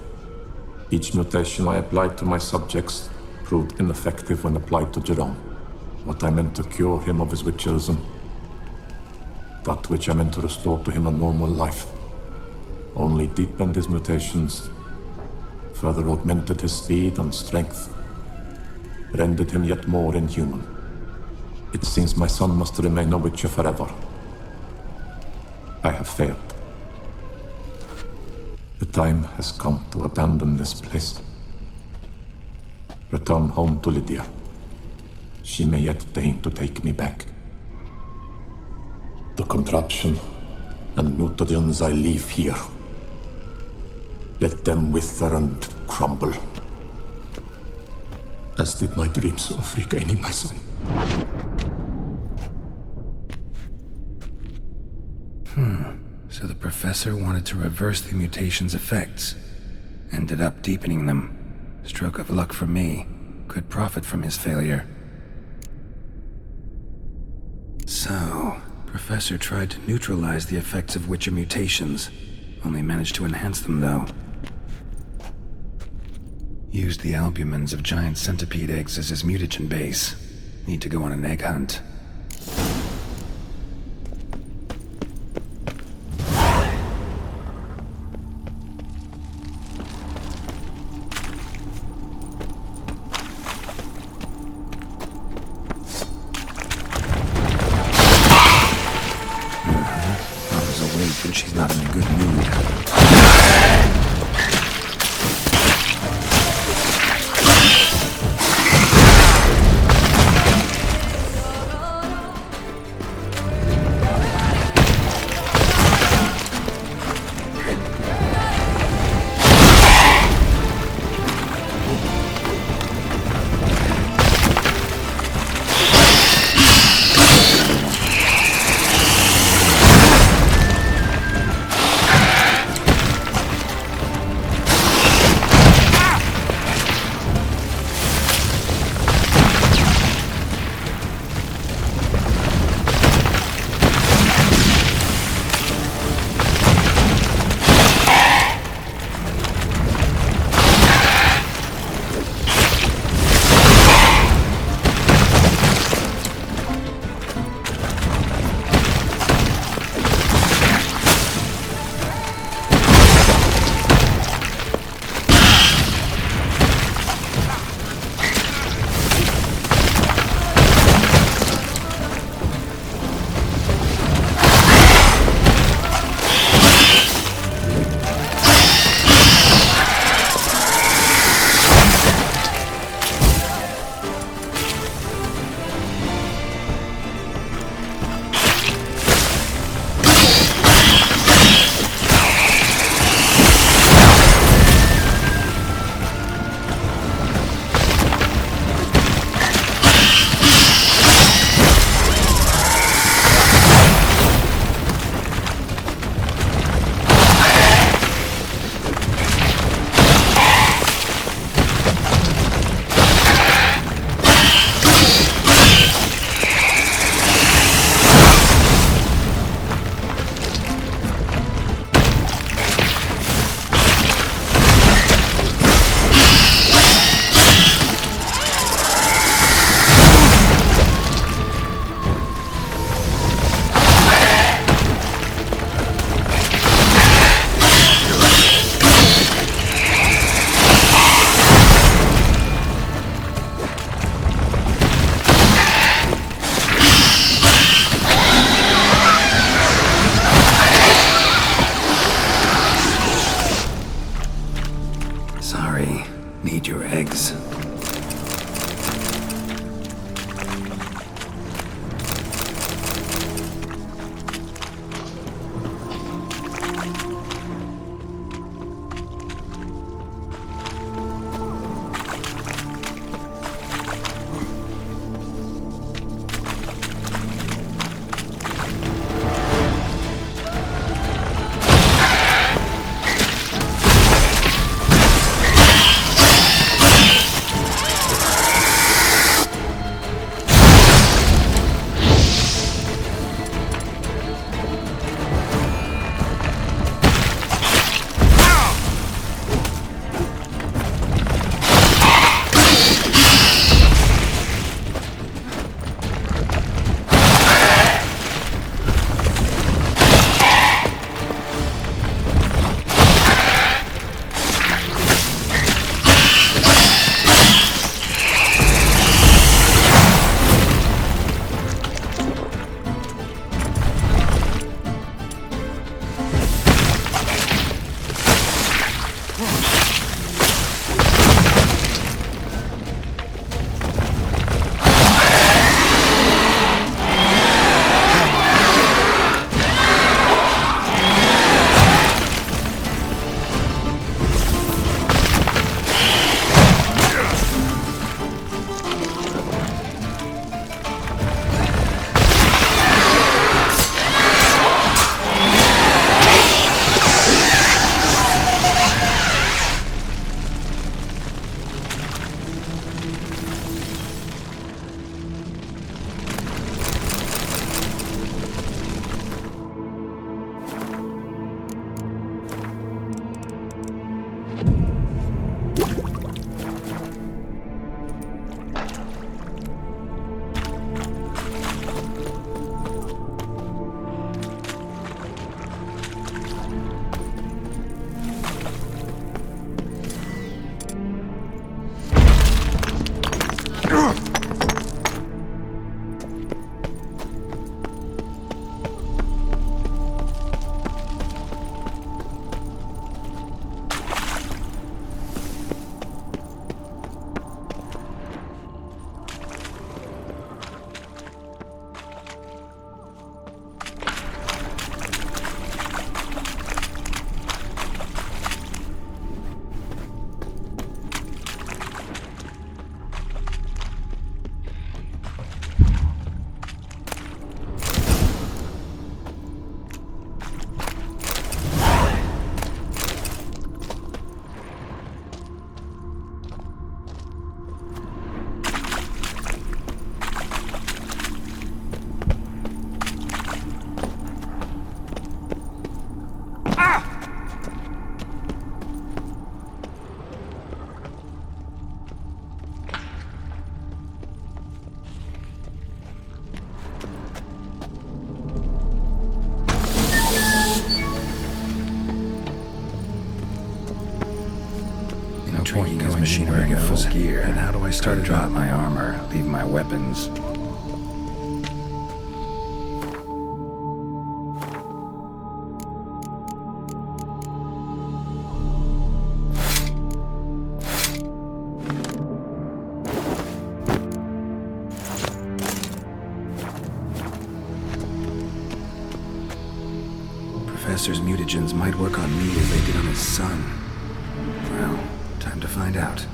Each mutation I applied to my subjects proved ineffective when applied to Jerome. What I meant to cure him of his witcherism, that which I meant to restore to him a normal life, only deepened his mutations, further augmented his speed and strength, rendered him yet more inhuman. It seems my son must remain a witcher forever. I have failed. The time has come to abandon this place. Return home to Lydia. She may yet deign to take me back. The contraption and mutagens I leave here, let them wither and crumble, as did my dreams of regaining my son. So the professor wanted to reverse the mutation's effects. Ended up deepening them. Stroke of luck for me. Could profit from his failure. So, Professor tried to neutralize the effects of Witcher mutations. Only managed to enhance them, though. Used the albumins of giant centipede eggs as his mutagen base. Need to go on an egg hunt. When she's not in a good mood. Need your eggs. Point going machinery in full gear. And how do I start to drop my armor, leave my weapons? Professor's mutagens might work on me as they did on his son. Well, time to find out.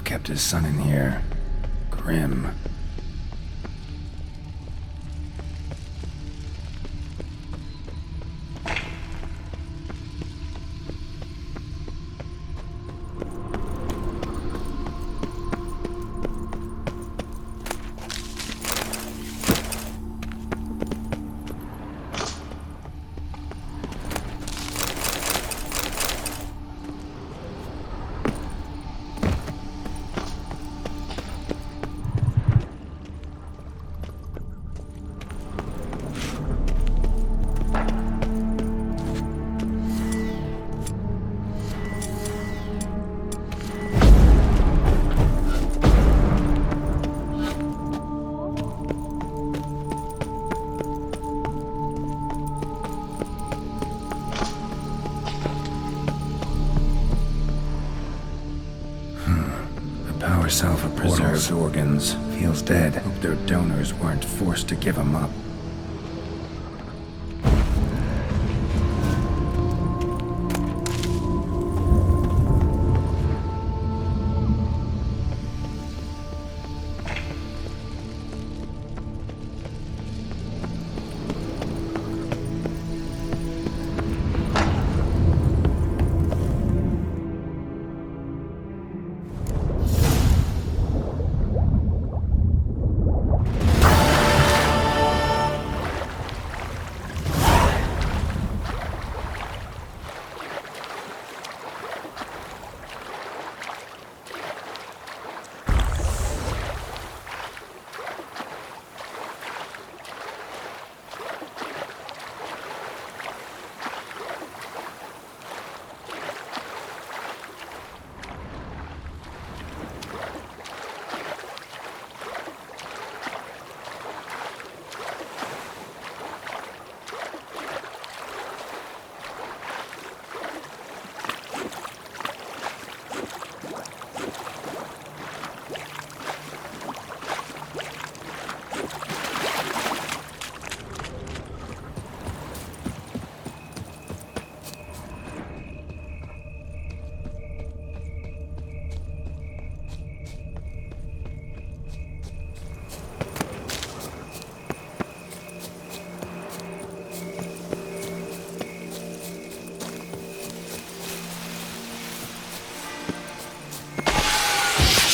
kept his son in here. Grim. Power cell for preserved organs. Feels dead. Hope their donors weren't forced to give them up.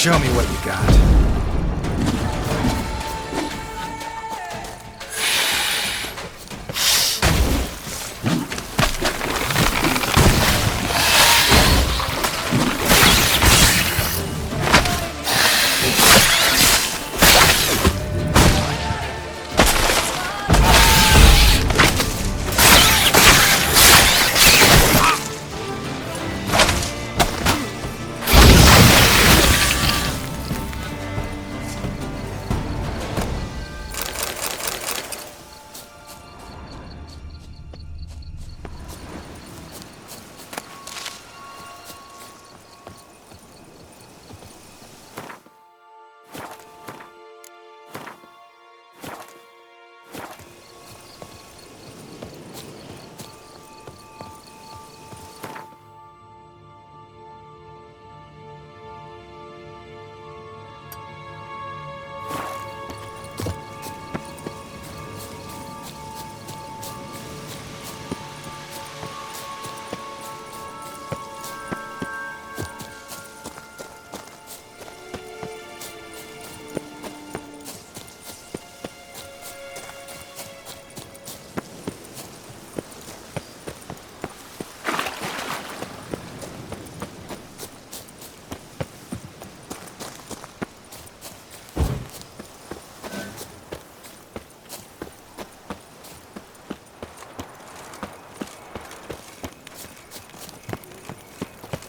Show me what you got.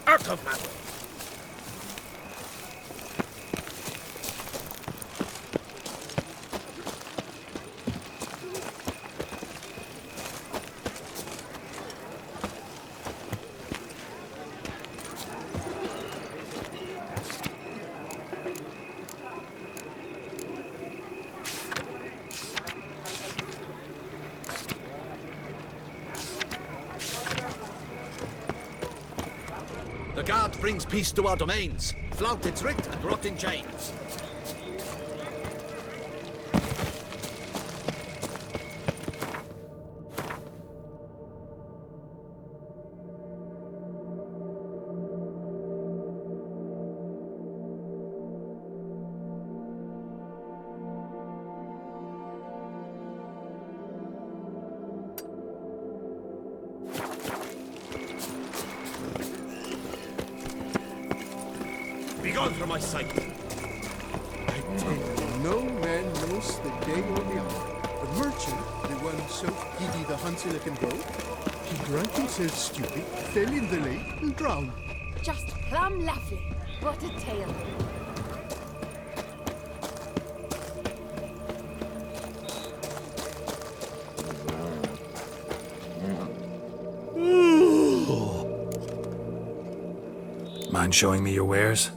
Out of my way! The guard brings peace to our domains. flout its writ and brought in chains. Begone from my sight! I tell you, no man knows the day or the hour. The merchant, the one so giddy the Hansel can go, he drank himself stupid, fell in the lake, and drowned. Just plumb lovely. What a tale. Mind showing me your wares?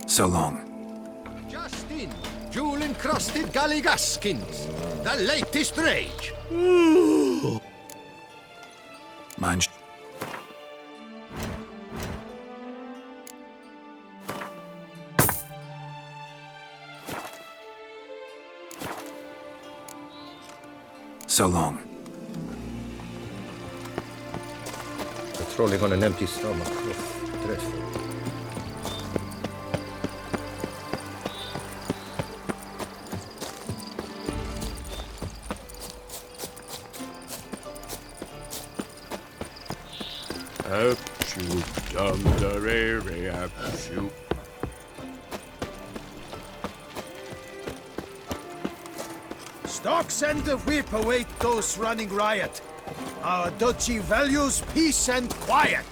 So long. Just in, jewel-encrusted galligaskins, the latest rage. Mind. So long. Patrolling on an empty stomach. Oh, dreadful. Shoot, dum-da-re-re-ap, shoot. Stocks and the whip await those running riot. Our duchy values peace and quiet.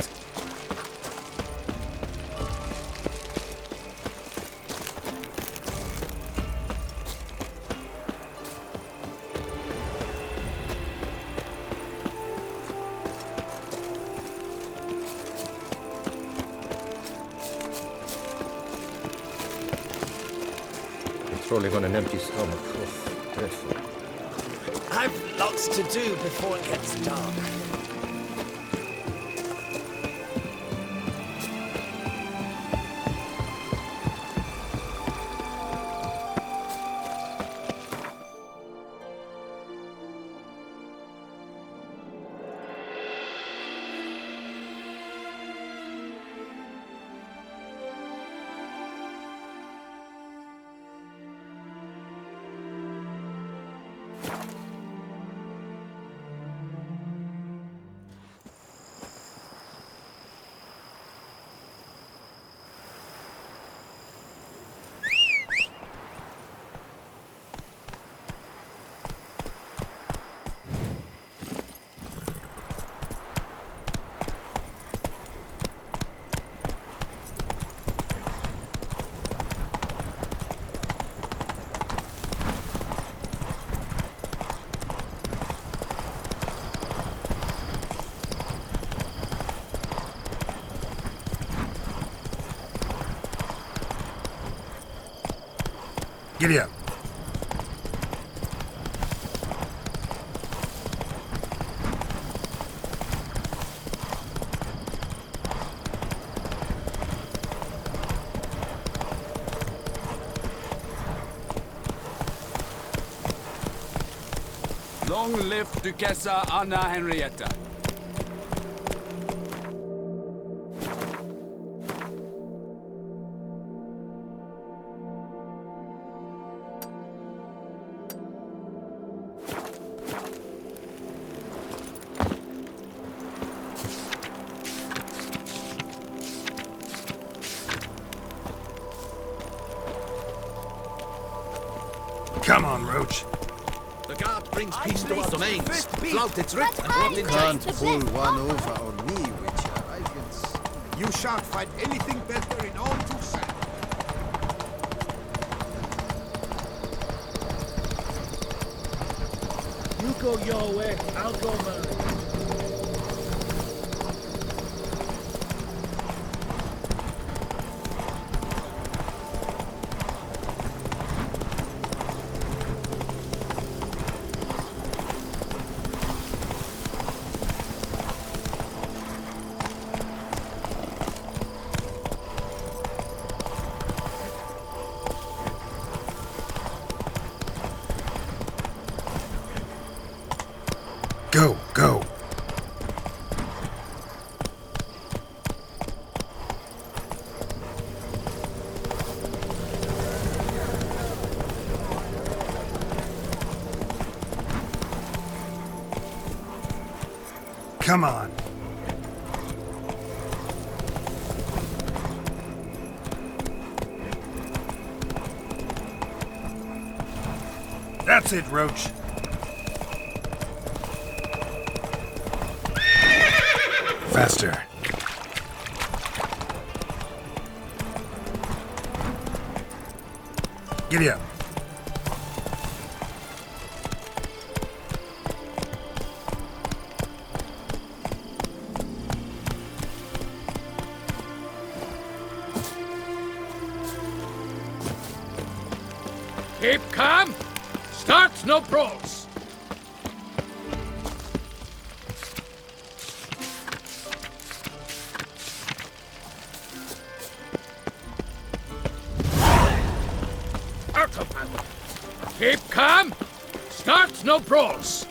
Patrolling on an empty stomach. Oh, dreadful. I've lots to do before it gets dark. Giddy up. Long live Duchessa Anna Henrietta. Come on, Roach. The guard brings peace to our domains. Flout its writ and brought in Can't giants. pull one over on me, Witcher. I can see. You shan't find anything better in all Toussaint. You go your way, I'll go mine. Go, go. Come on. That's it, Roach. Faster. Giddy up. Keep calm. Start no brawls. Out of hand. Keep calm. Start no brawls.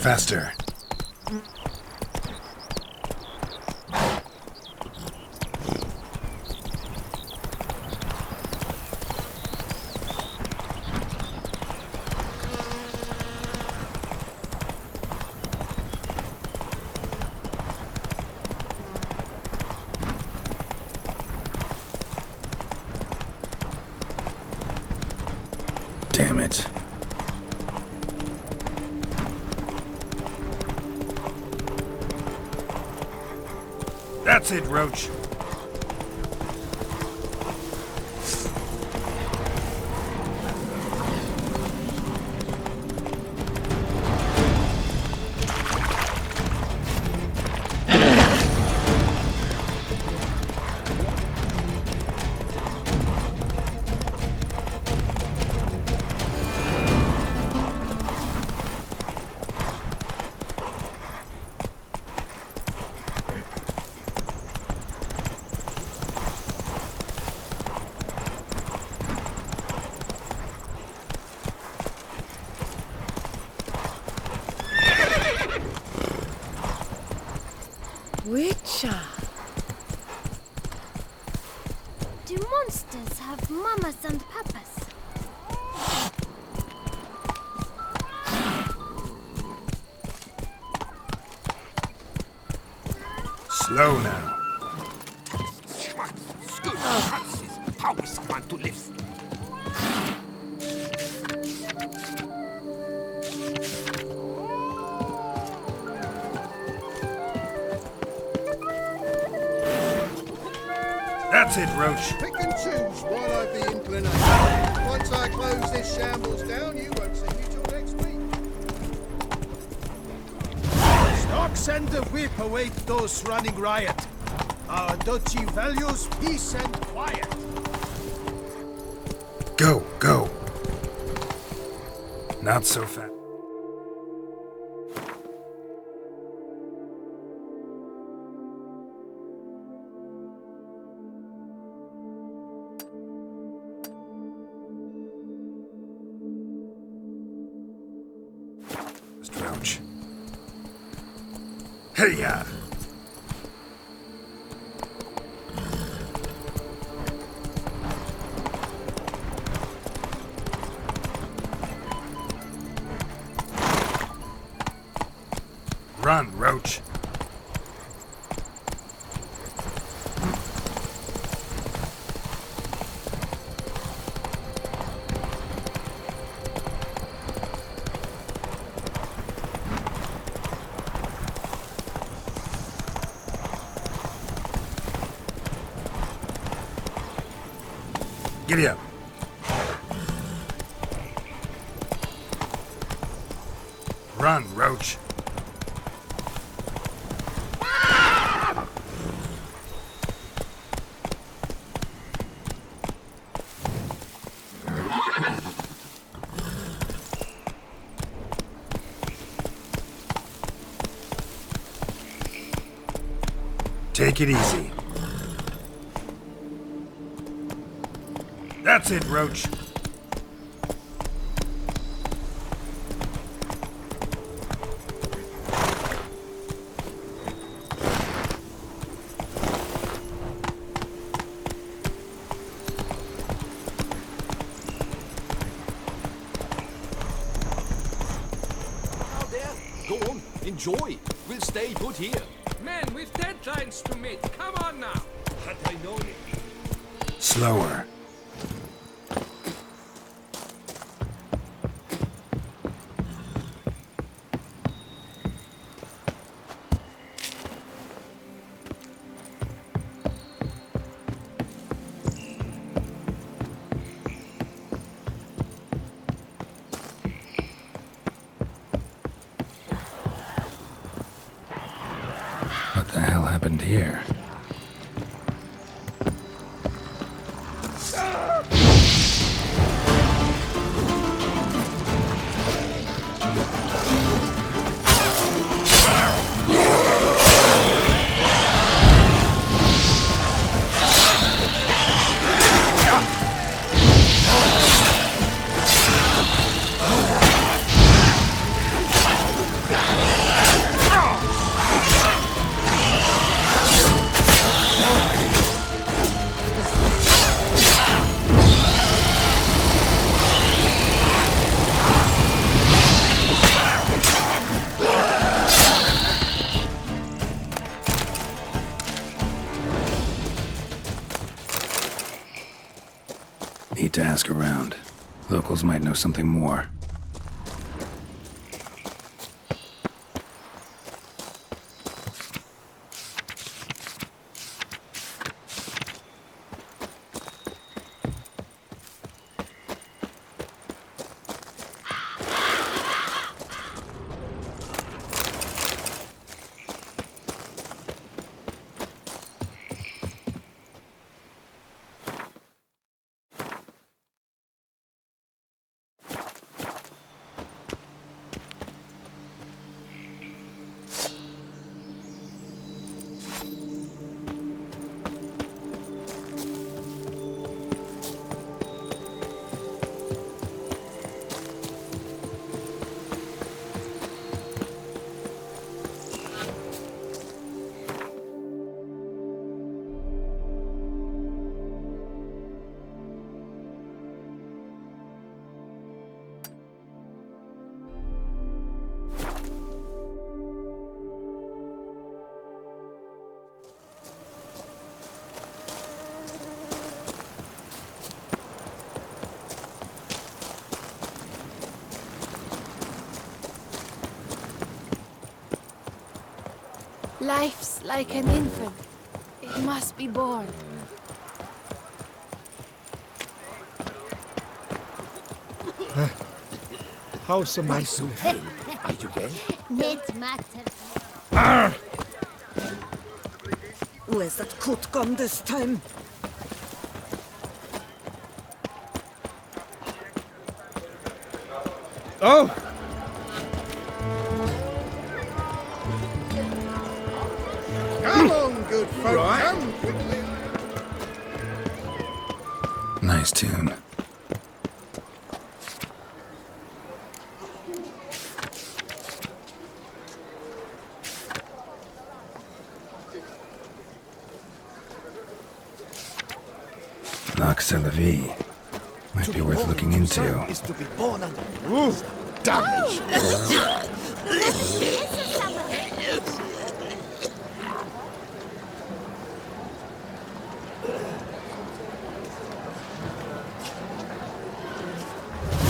Faster. Damn it. That's it, Roach. Witcher. Do monsters have mamas and papas? Slow now. How is someone to live? That's it, Roach. Pick and choose while I've the inclination. Once I close this shambles down, you won't see me till next week. Stocks and the whip await those running riot. Our duchy values peace and quiet. Go, go. Not so fast. Roach. Hey-ya! Run, Roach. Giddy up. Run, Roach. Take it easy. That's it, Roach. Now there, go on, enjoy. We'll stay put here. Men, we've deadlines to meet. Come on now. Had I known it. Slower. What the hell happened here? Need to ask around. Locals might know something more. Life's like an infant. It must be born. How's my Soon, are you gay? Net matter. Where's that coot gone this time? Oh! Come on, good folk, come quickly. Nice tune. Loch Salavi. Might be worth looking into. Is to be born under Damage!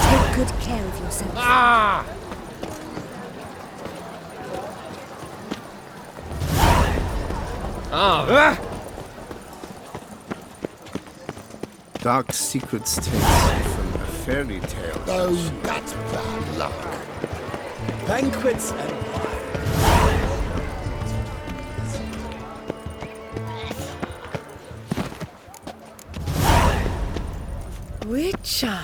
Take good care of yourself. Ah! Ah! Dark secrets taste from a fairy tale. Oh, that's bad luck. banquets and Witcher.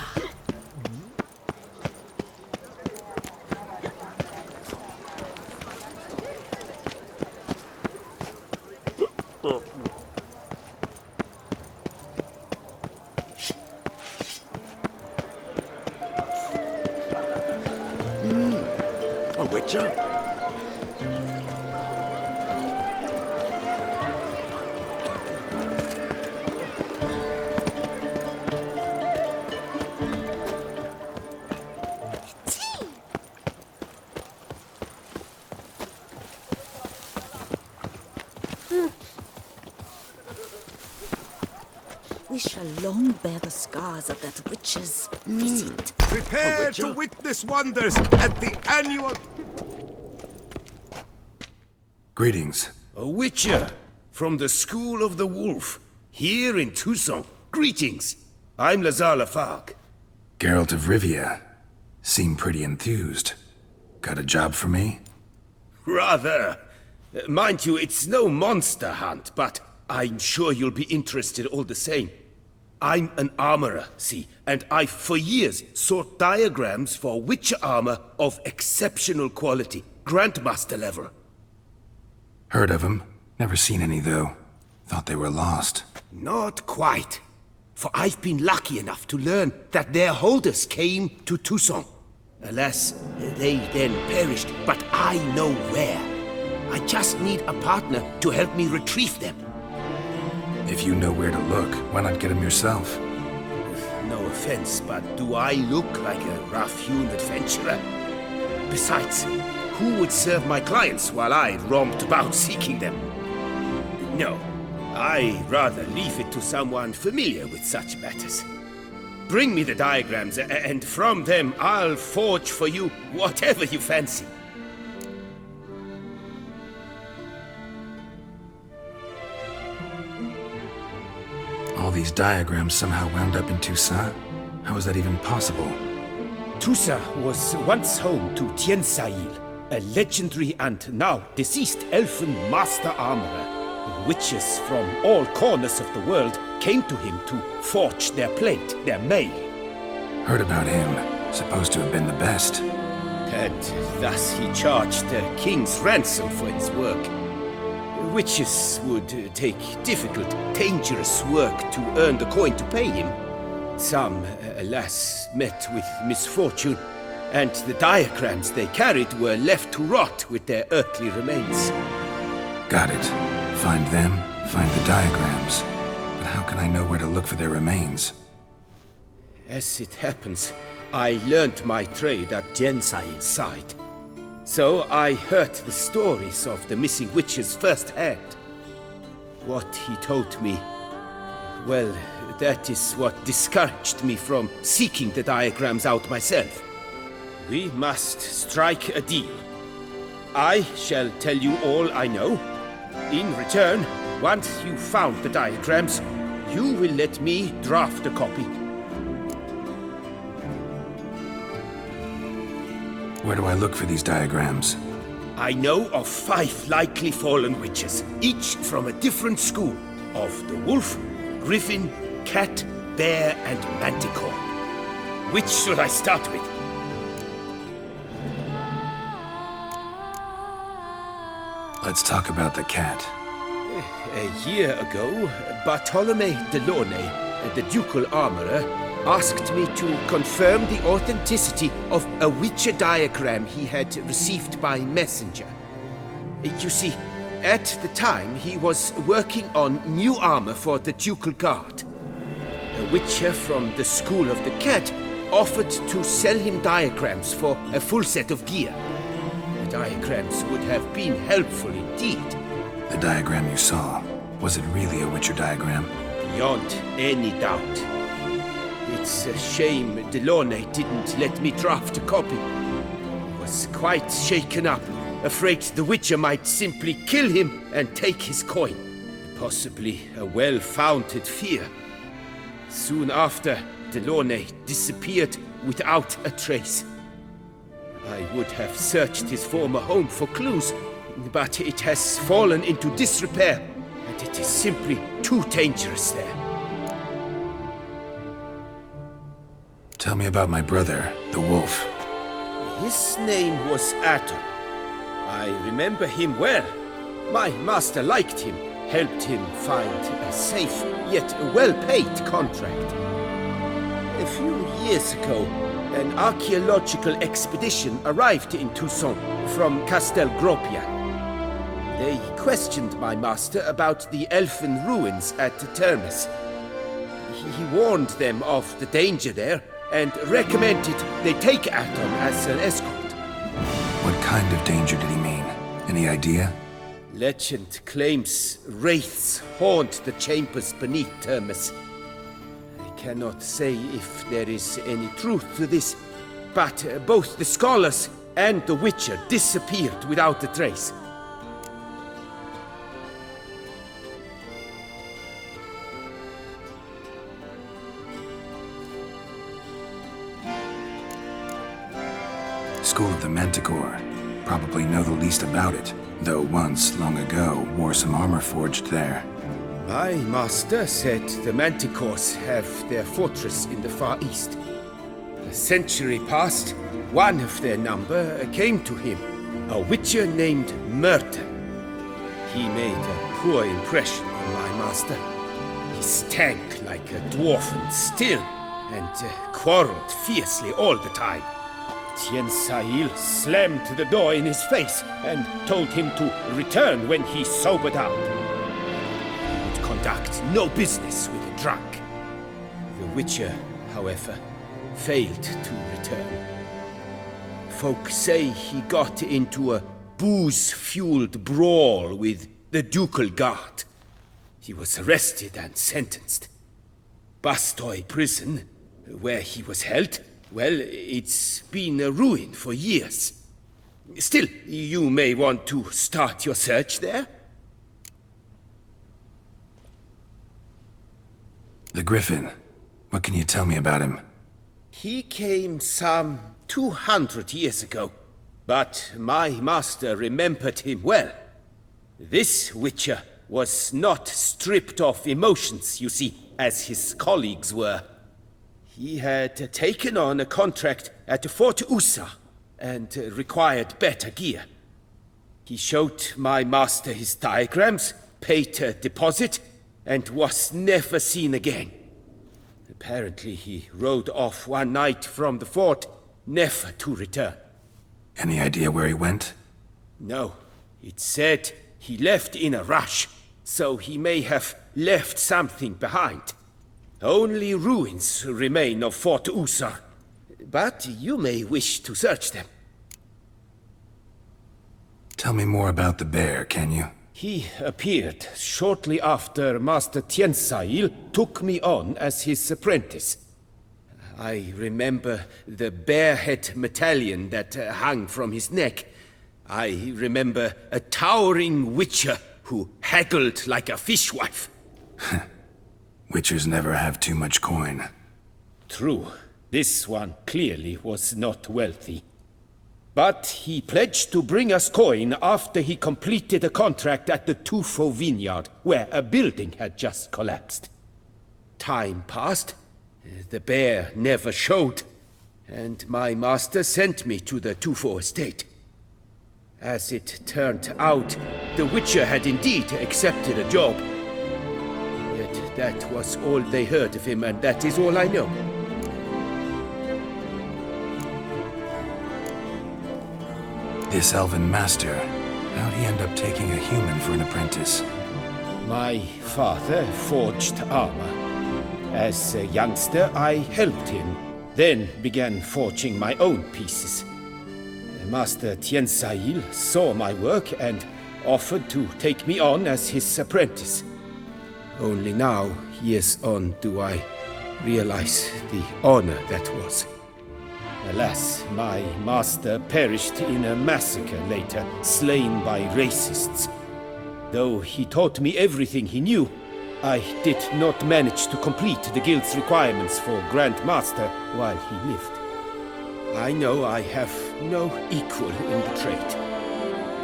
A witcher? We shall long bear the scars of that witch's visit. Prepare to witness wonders at the annual... Greetings. A witcher from the School of the Wolf, here in Tucson. Greetings. I'm Lazar Lafargue. Geralt of Rivia. Seem pretty enthused. Got a job for me? Rather. Mind you, it's no monster hunt, but I'm sure you'll be interested all the same. I'm an armorer, see, and I've for years sought diagrams for witcher armor of exceptional quality, Grandmaster level. Heard of 'em. Never seen any, though. Thought they were lost. Not quite. For I've been lucky enough to learn that their holders came to Tucson. Alas, they then perished, but I know where. I just need a partner to help me retrieve them. If you know where to look, why not get 'em yourself? No offense, but do I look like a rough-hewn adventurer? Besides, who would serve my clients while I romped about seeking them? No, I'd rather leave it to someone familiar with such matters. Bring me the diagrams, and from them I'll forge for you whatever you fancy. All these diagrams somehow wound up in Toussaint? How is that even possible? Toussaint was once home to Tiensail, a legendary and now deceased elfin master armorer. Witches from all corners of the world came to him to forge their plate, their mail. Heard about him. Supposed to have been the best. And thus he charged the king's ransom for his work. Witches would take difficult, dangerous work to earn the coin to pay him. Some, alas, met with misfortune, and the diagrams they carried were left to rot with their earthly remains. Got it. Find them, find the diagrams. But how can I know where to look for their remains? As it happens, I learned my trade at Jensail's side. So I heard the stories of the missing witches firsthand. What he told me, well, that is what discouraged me from seeking the diagrams out myself. We must strike a deal. I shall tell you all I know. In return, once you've found the diagrams, you will let me draft a copy. Where do I look for these diagrams? I know of 5 likely fallen witches, each from a different school of the wolf, griffin, cat, bear, and manticore. Which should I start with? Let's talk about the cat. A year ago, Bartolome Delaunay, the ducal armorer, asked me to confirm the authenticity of a Witcher diagram he had received by messenger. You see, at the time he was working on new armor for the ducal guard. A Witcher from the School of the Cat offered to sell him diagrams for a full set of gear. The diagrams would have been helpful indeed. The diagram you saw, was it really a Witcher diagram? Beyond any doubt. It's a shame Delaunay didn't let me draft a copy. He was quite shaken up, afraid the Witcher might simply kill him and take his coin. Possibly a well-founded fear. Soon after, Delaunay disappeared without a trace. I would have searched his former home for clues, but it has fallen into disrepair, and it is simply too dangerous there. Tell me about my brother, the wolf. His name was Aton. I remember him well. My master liked him, helped him find a safe, yet well-paid contract. A few years ago, an archaeological expedition arrived in Tucson from Castel Gropia. They questioned my master about the elfin ruins at Termes. He warned them of the danger there and recommended they take Aton as an escort. What kind of danger did he mean? Any idea? Legend claims wraiths haunt the chambers beneath Termes. I cannot say if there is any truth to this, but both the scholars and the Witcher disappeared without a trace. School of the Manticore. Probably know the least about it, though once, long ago, wore some armor forged there. My master said the Manticores have their fortress in the Far East. A century past, one of their number came to him, a Witcher named Merton. He made a poor impression on my master. He stank like a dwarfen still, and quarreled fiercely all the time. Tien Sahil slammed the door in his face and told him to return when he sobered up. He would conduct no business with a drunk. The Witcher, however, failed to return. Folk say he got into a booze-fueled brawl with the ducal guard. He was arrested and sentenced. Bastoy prison, where he was held, well, it's been a ruin for years. Still, you may want to start your search there. The Griffin. What can you tell me about him? He came some 200 years ago, but my master remembered him well. This Witcher was not stripped of emotions, you see, as his colleagues were. He had taken on a contract at Fort Usa and required better gear. He showed my master his diagrams, paid a deposit, and was never seen again. Apparently he rode off one night from the fort, never to return. Any idea where he went? No. It said he left in a rush, so he may have left something behind. Only ruins remain of Fort Usar, but you may wish to search them. Tell me more about the bear, can you? He appeared shortly after Master Tiensail took me on as his apprentice. I remember the bear-head medallion that hung from his neck. I remember a towering witcher who haggled like a fishwife. Witchers never have too much coin. True. This one clearly was not wealthy. But he pledged to bring us coin after he completed a contract at the Tufo vineyard, where a building had just collapsed. Time passed. The bear never showed, and my master sent me to the Tufo estate. As it turned out, the Witcher had indeed accepted a job. Yet that was all they heard of him, and that is all I know. This elven master, how'd he end up taking a human for an apprentice? My father forged armor. As a youngster, I helped him, then began forging my own pieces. Master Tiensail saw my work and offered to take me on as his apprentice. Only now, years on, do I realize the honor that was. Alas, my master perished in a massacre later, slain by racists. Though he taught me everything he knew, I did not manage to complete the guild's requirements for Grand Master while he lived. I know I have no equal in the trade.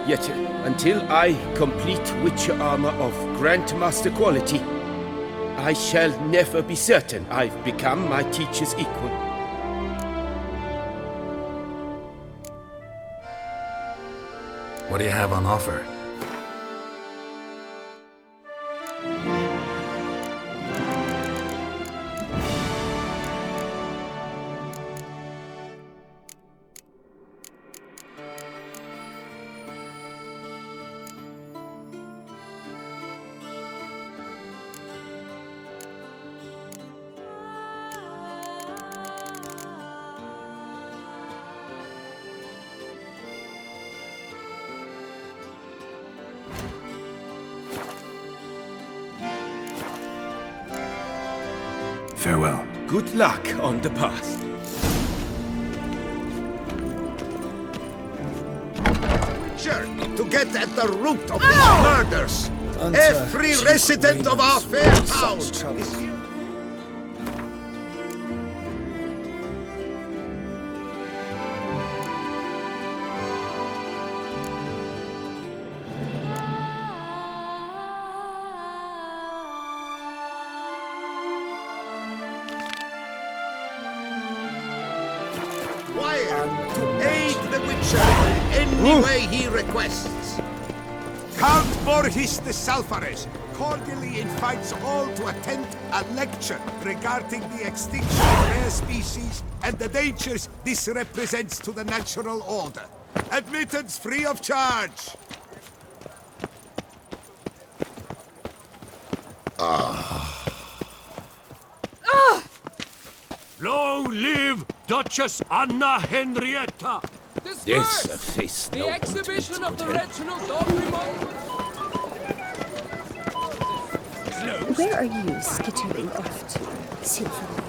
Yet, until I complete Witcher armor of Grandmaster quality, I shall never be certain I've become my teacher's equal. What do you have on offer? Farewell. Good luck on the path. Witcher, to get at the root of these murders. Every resident of our fair town is here. To aid the Witcher in any way he requests. Count Hiest the Salfares cordially invites all to attend a lecture regarding the extinction of rare species and the dangers this represents to the natural order. Admittance free of charge. Long live Duchess Anna Henrietta! There's a face The no exhibition of the Reginald Doberman. Where are you skittering off to, Silver?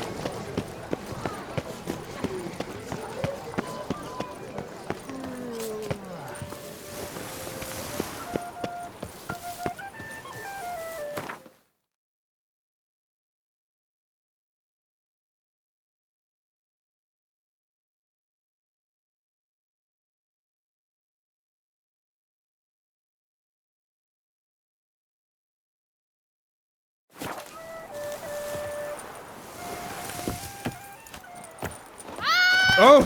Oh!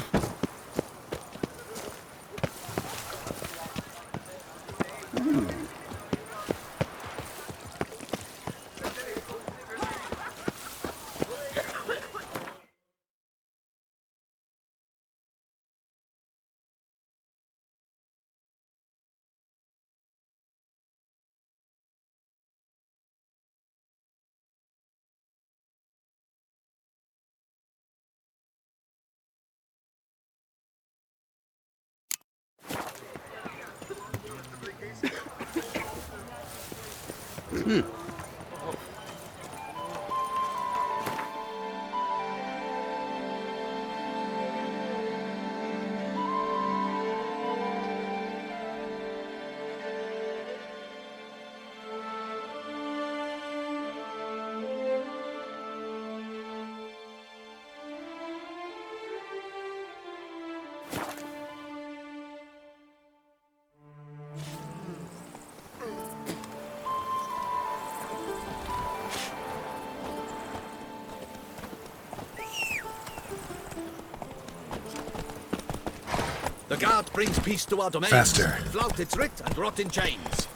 The guard brings peace to our domains. Faster. Flout its writ and rot in chains.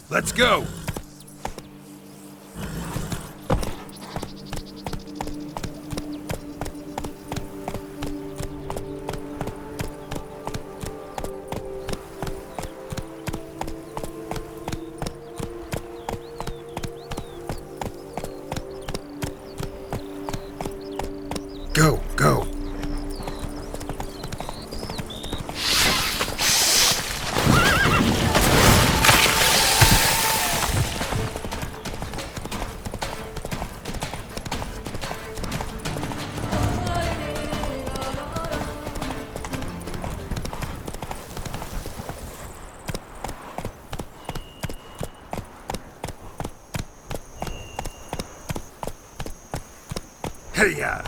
Let's go! Go, go! Hey-ya!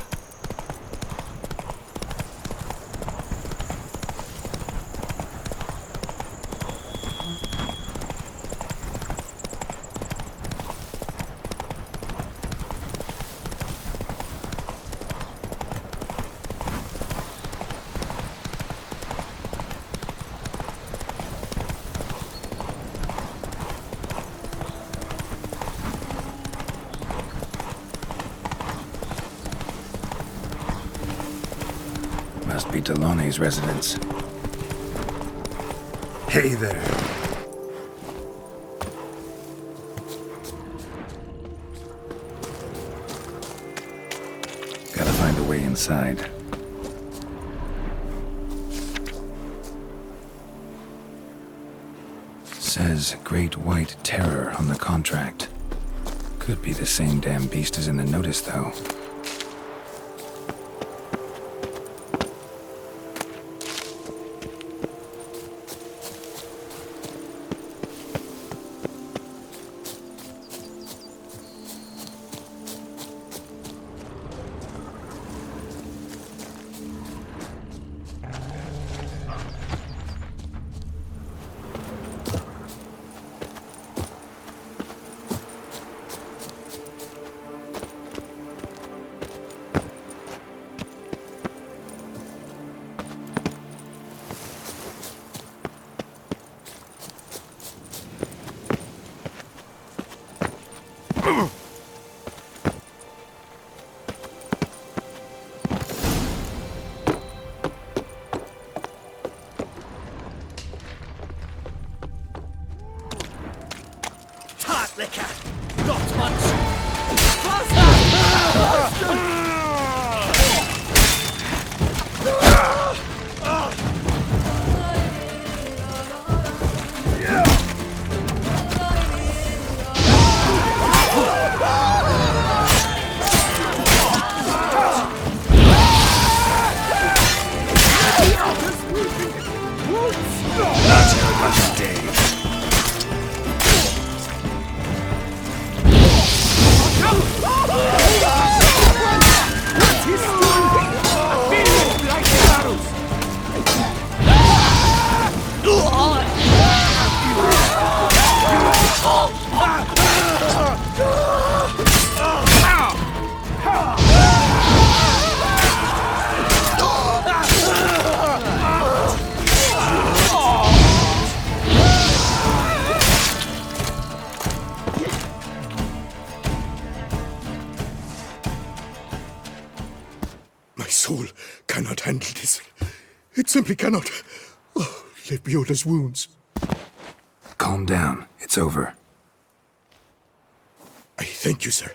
Must be Delaune's residence. Hey there. Gotta find a way inside. Says Great White Terror on the contract. Could be the same damn beast as in the notice, though. Tart liquor! Not much! Not your lucky day. My soul cannot handle this. It simply cannot. Oh, Lebioda's wounds. Calm down. It's over. I thank you, sir.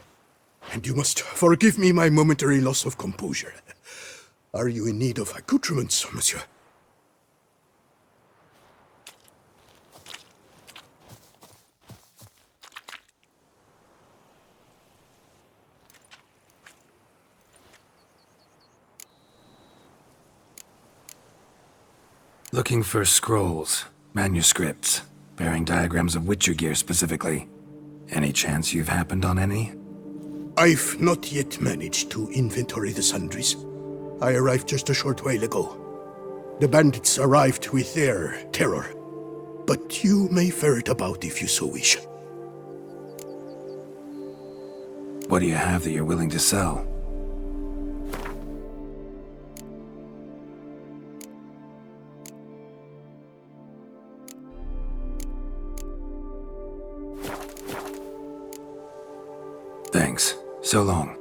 And you must forgive me my momentary loss of composure. Are you in need of accoutrements, monsieur? Looking for scrolls, manuscripts. bearing diagrams of Witcher gear specifically. Any chance you've happened on any? I've not yet managed to inventory the sundries. I arrived just a short while ago. The bandits arrived with their terror. But you may ferret about if you so wish. What do you have that you're willing to sell? Thanks. So long.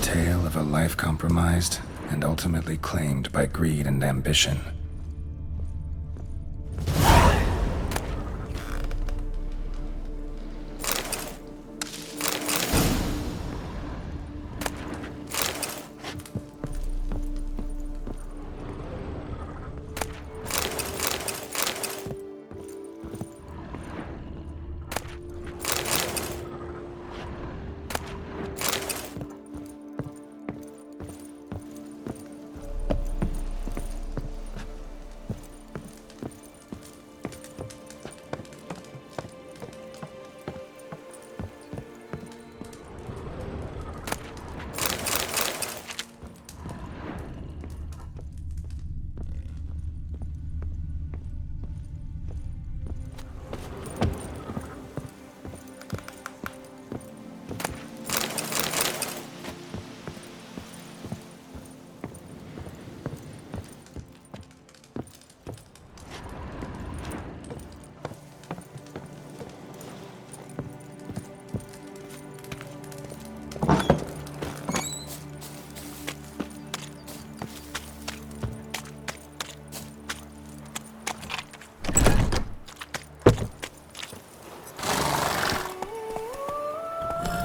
Tale of a life compromised and ultimately claimed by greed and ambition.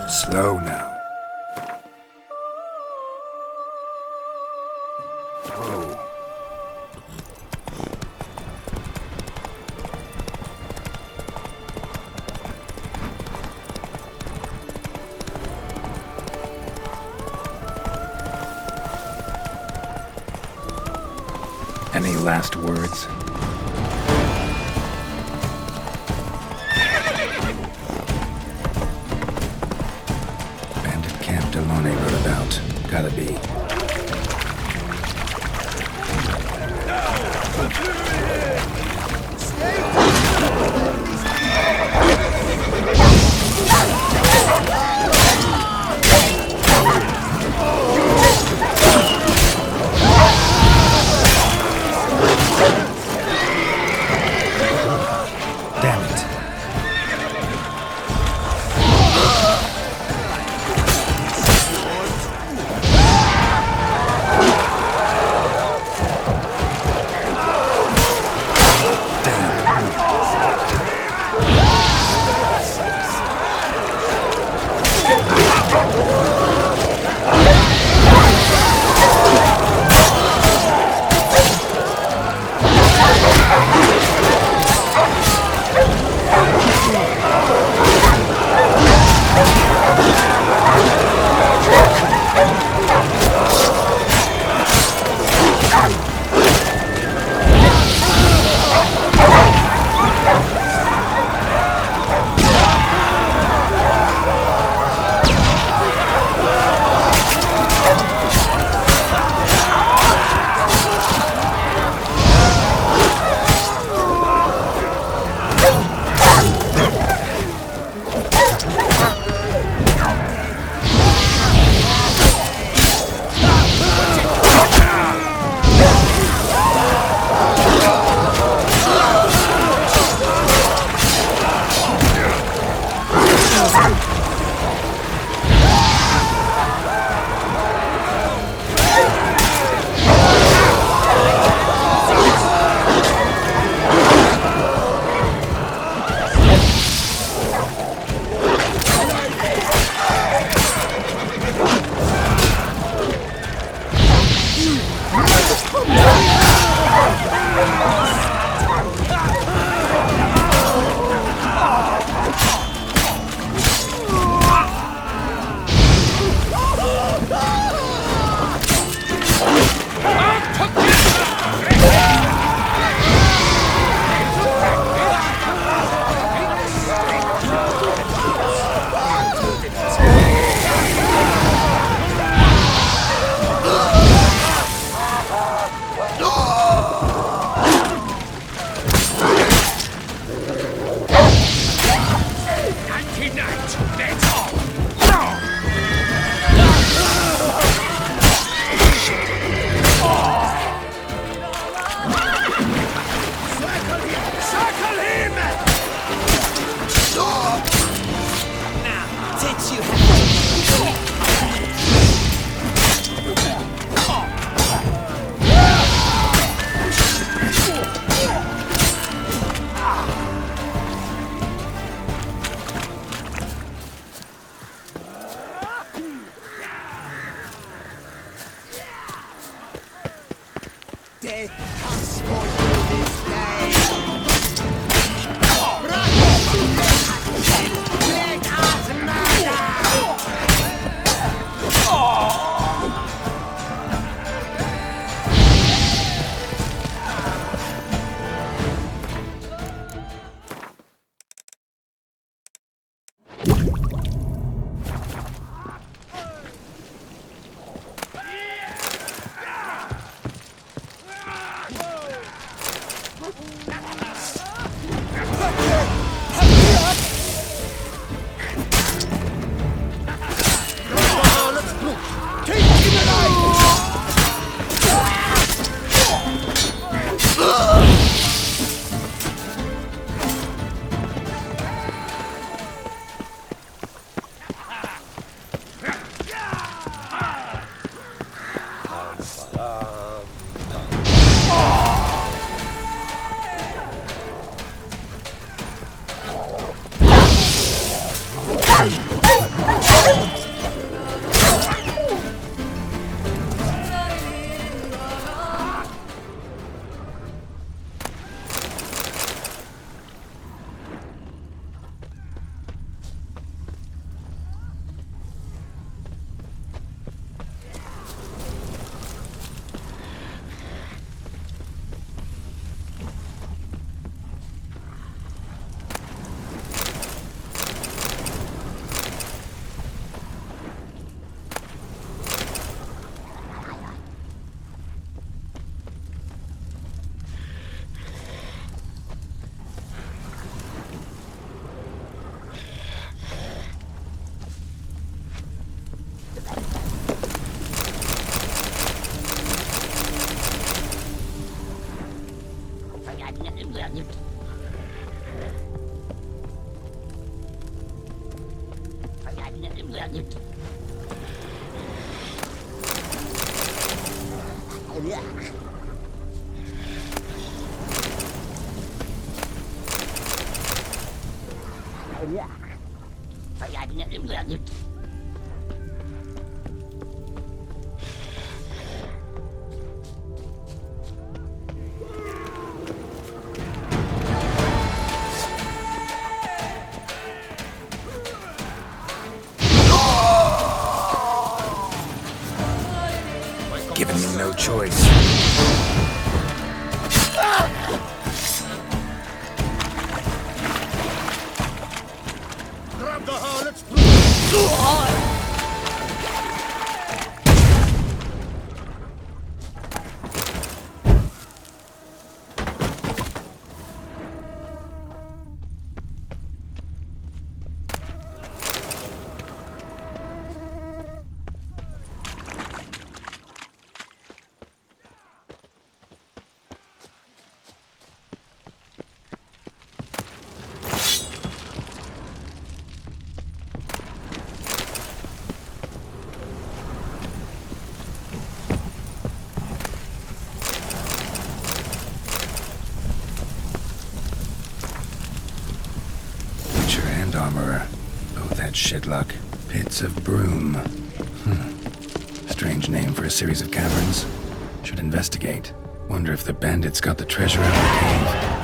Slow now. Whoa. Any last words? Delone wrote about. Gotta be. Damn it. Giving me no choice. Grab the harlots, please! Armorer. Both had shit luck. Pits of Broom. Strange name for a series of caverns. Should investigate. Wonder if the bandits got the treasure out of the cave.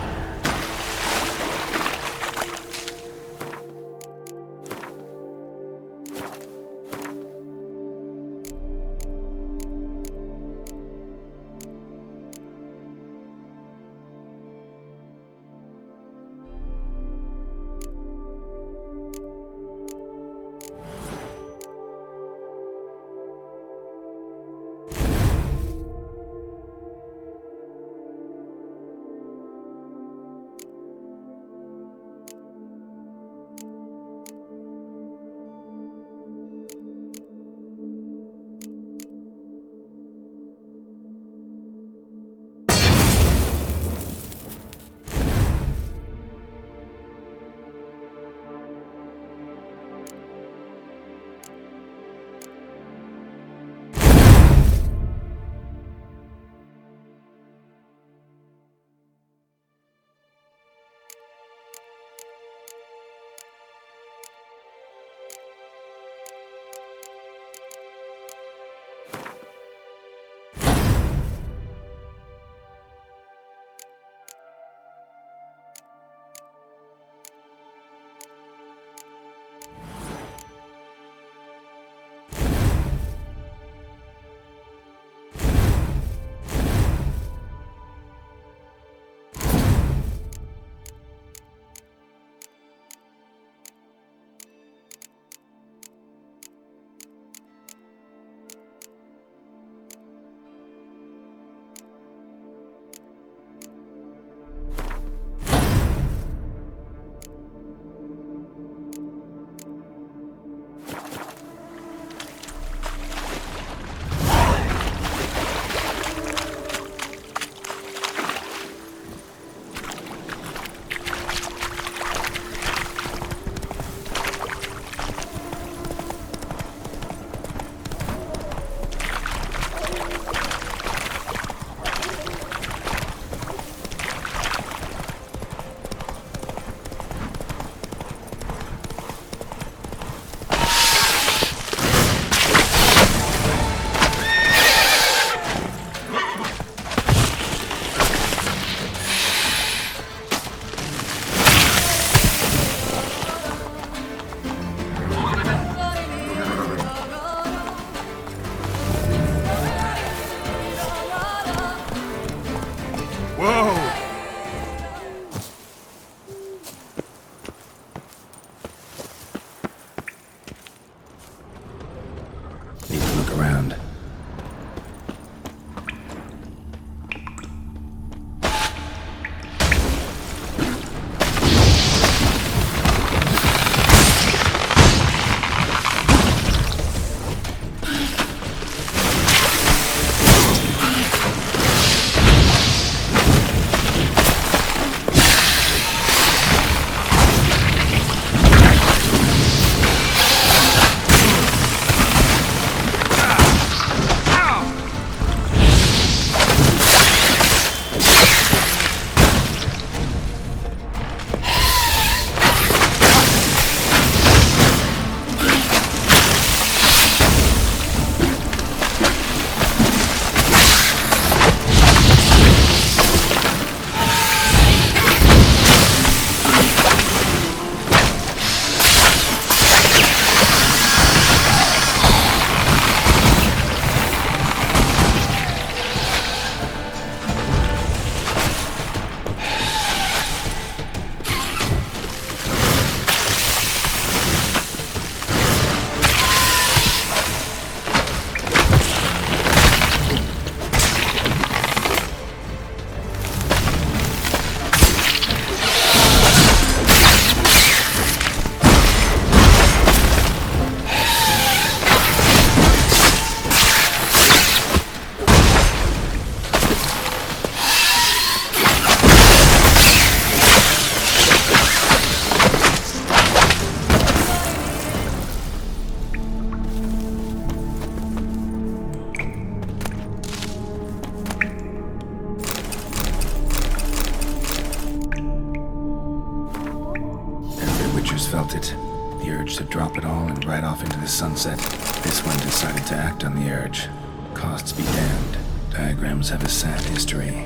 felt it. The urge to drop it all and ride off into the sunset. This one decided to act on the urge. Costs be damned. To diagrams have a sad history,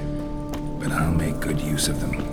but I'll make good use of them.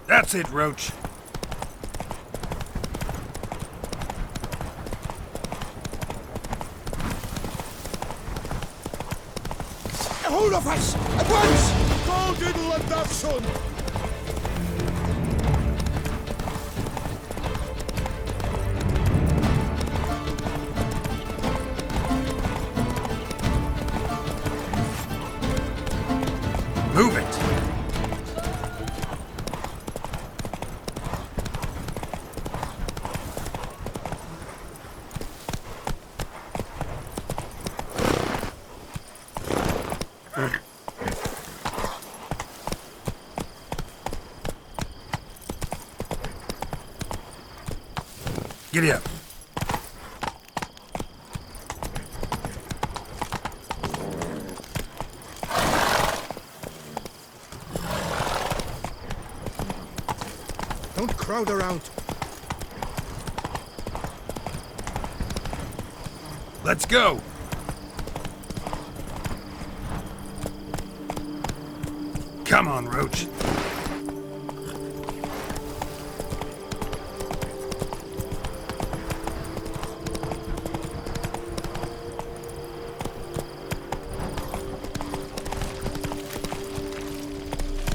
That's it, Roach. Hold of us! At once! Go diddle and that son! Move it! Giddy up. Don't crowd around. Let's go. Come on, Roach.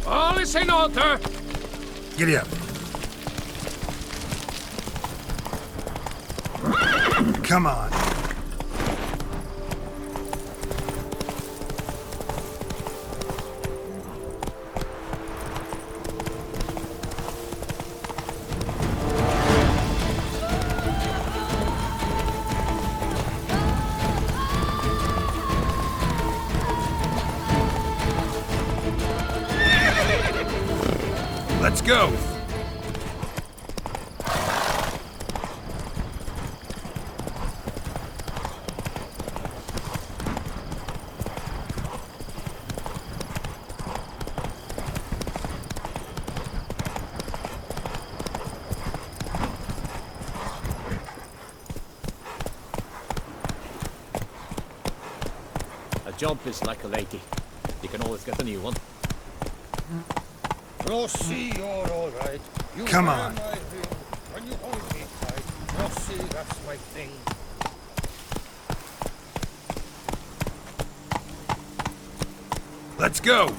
All is in order. Giddy up. Come on. Let's go. A jump is like a lady. You can always get a new one. Rossi, you're all right. You Come wear on. my ring when you hold me tight. Rossi, that's my thing. Let's go.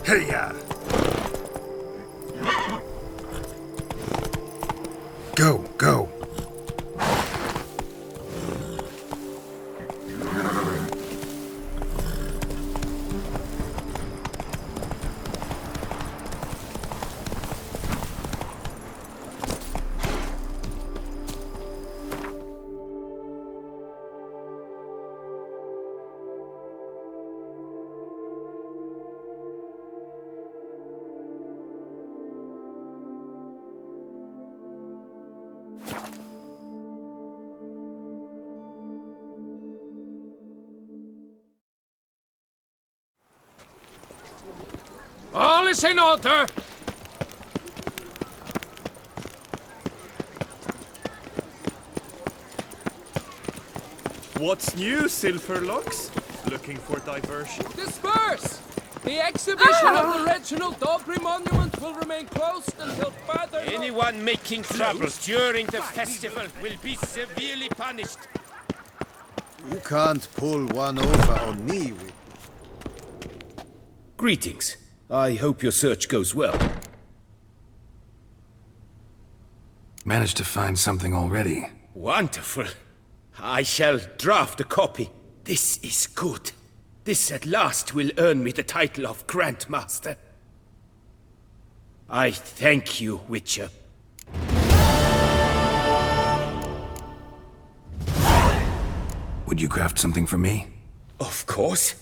Hey-ya. Go, go. All is in order. What's new, Silverlocks? Looking for diversion? Disperse! The exhibition of the regional Dogry Monument will remain closed until further... Anyone making trouble during the festival will be severely punished. You can't pull one over on me with... Greetings. I hope your search goes well. Managed to find something already. Wonderful. I shall draft a copy. This is good. This at last will earn me the title of Grandmaster. I thank you, Witcher. Would you craft something for me? Of course.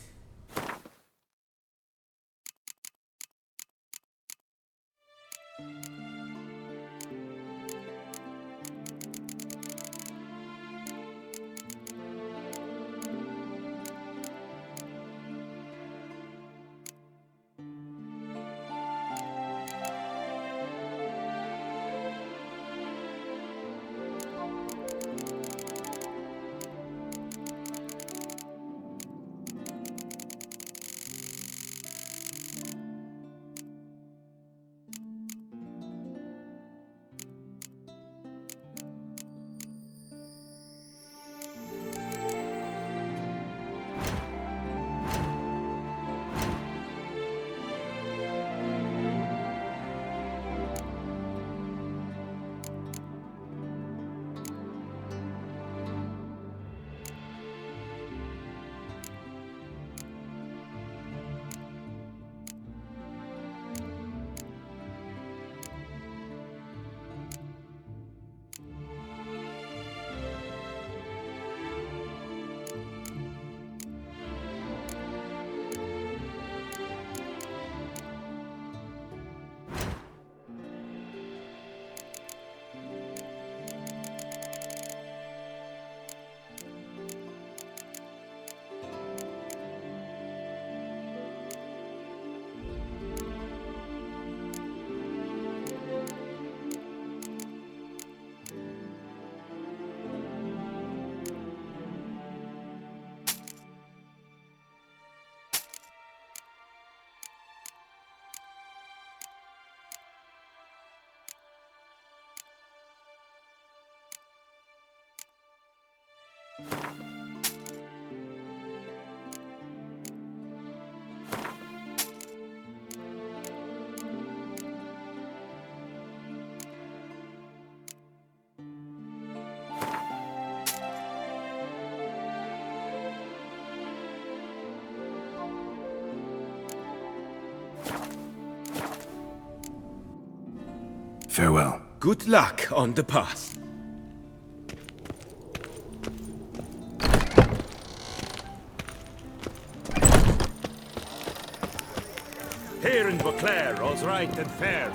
Farewell. Good luck on the path. Here in Beauclair, all's right and fair.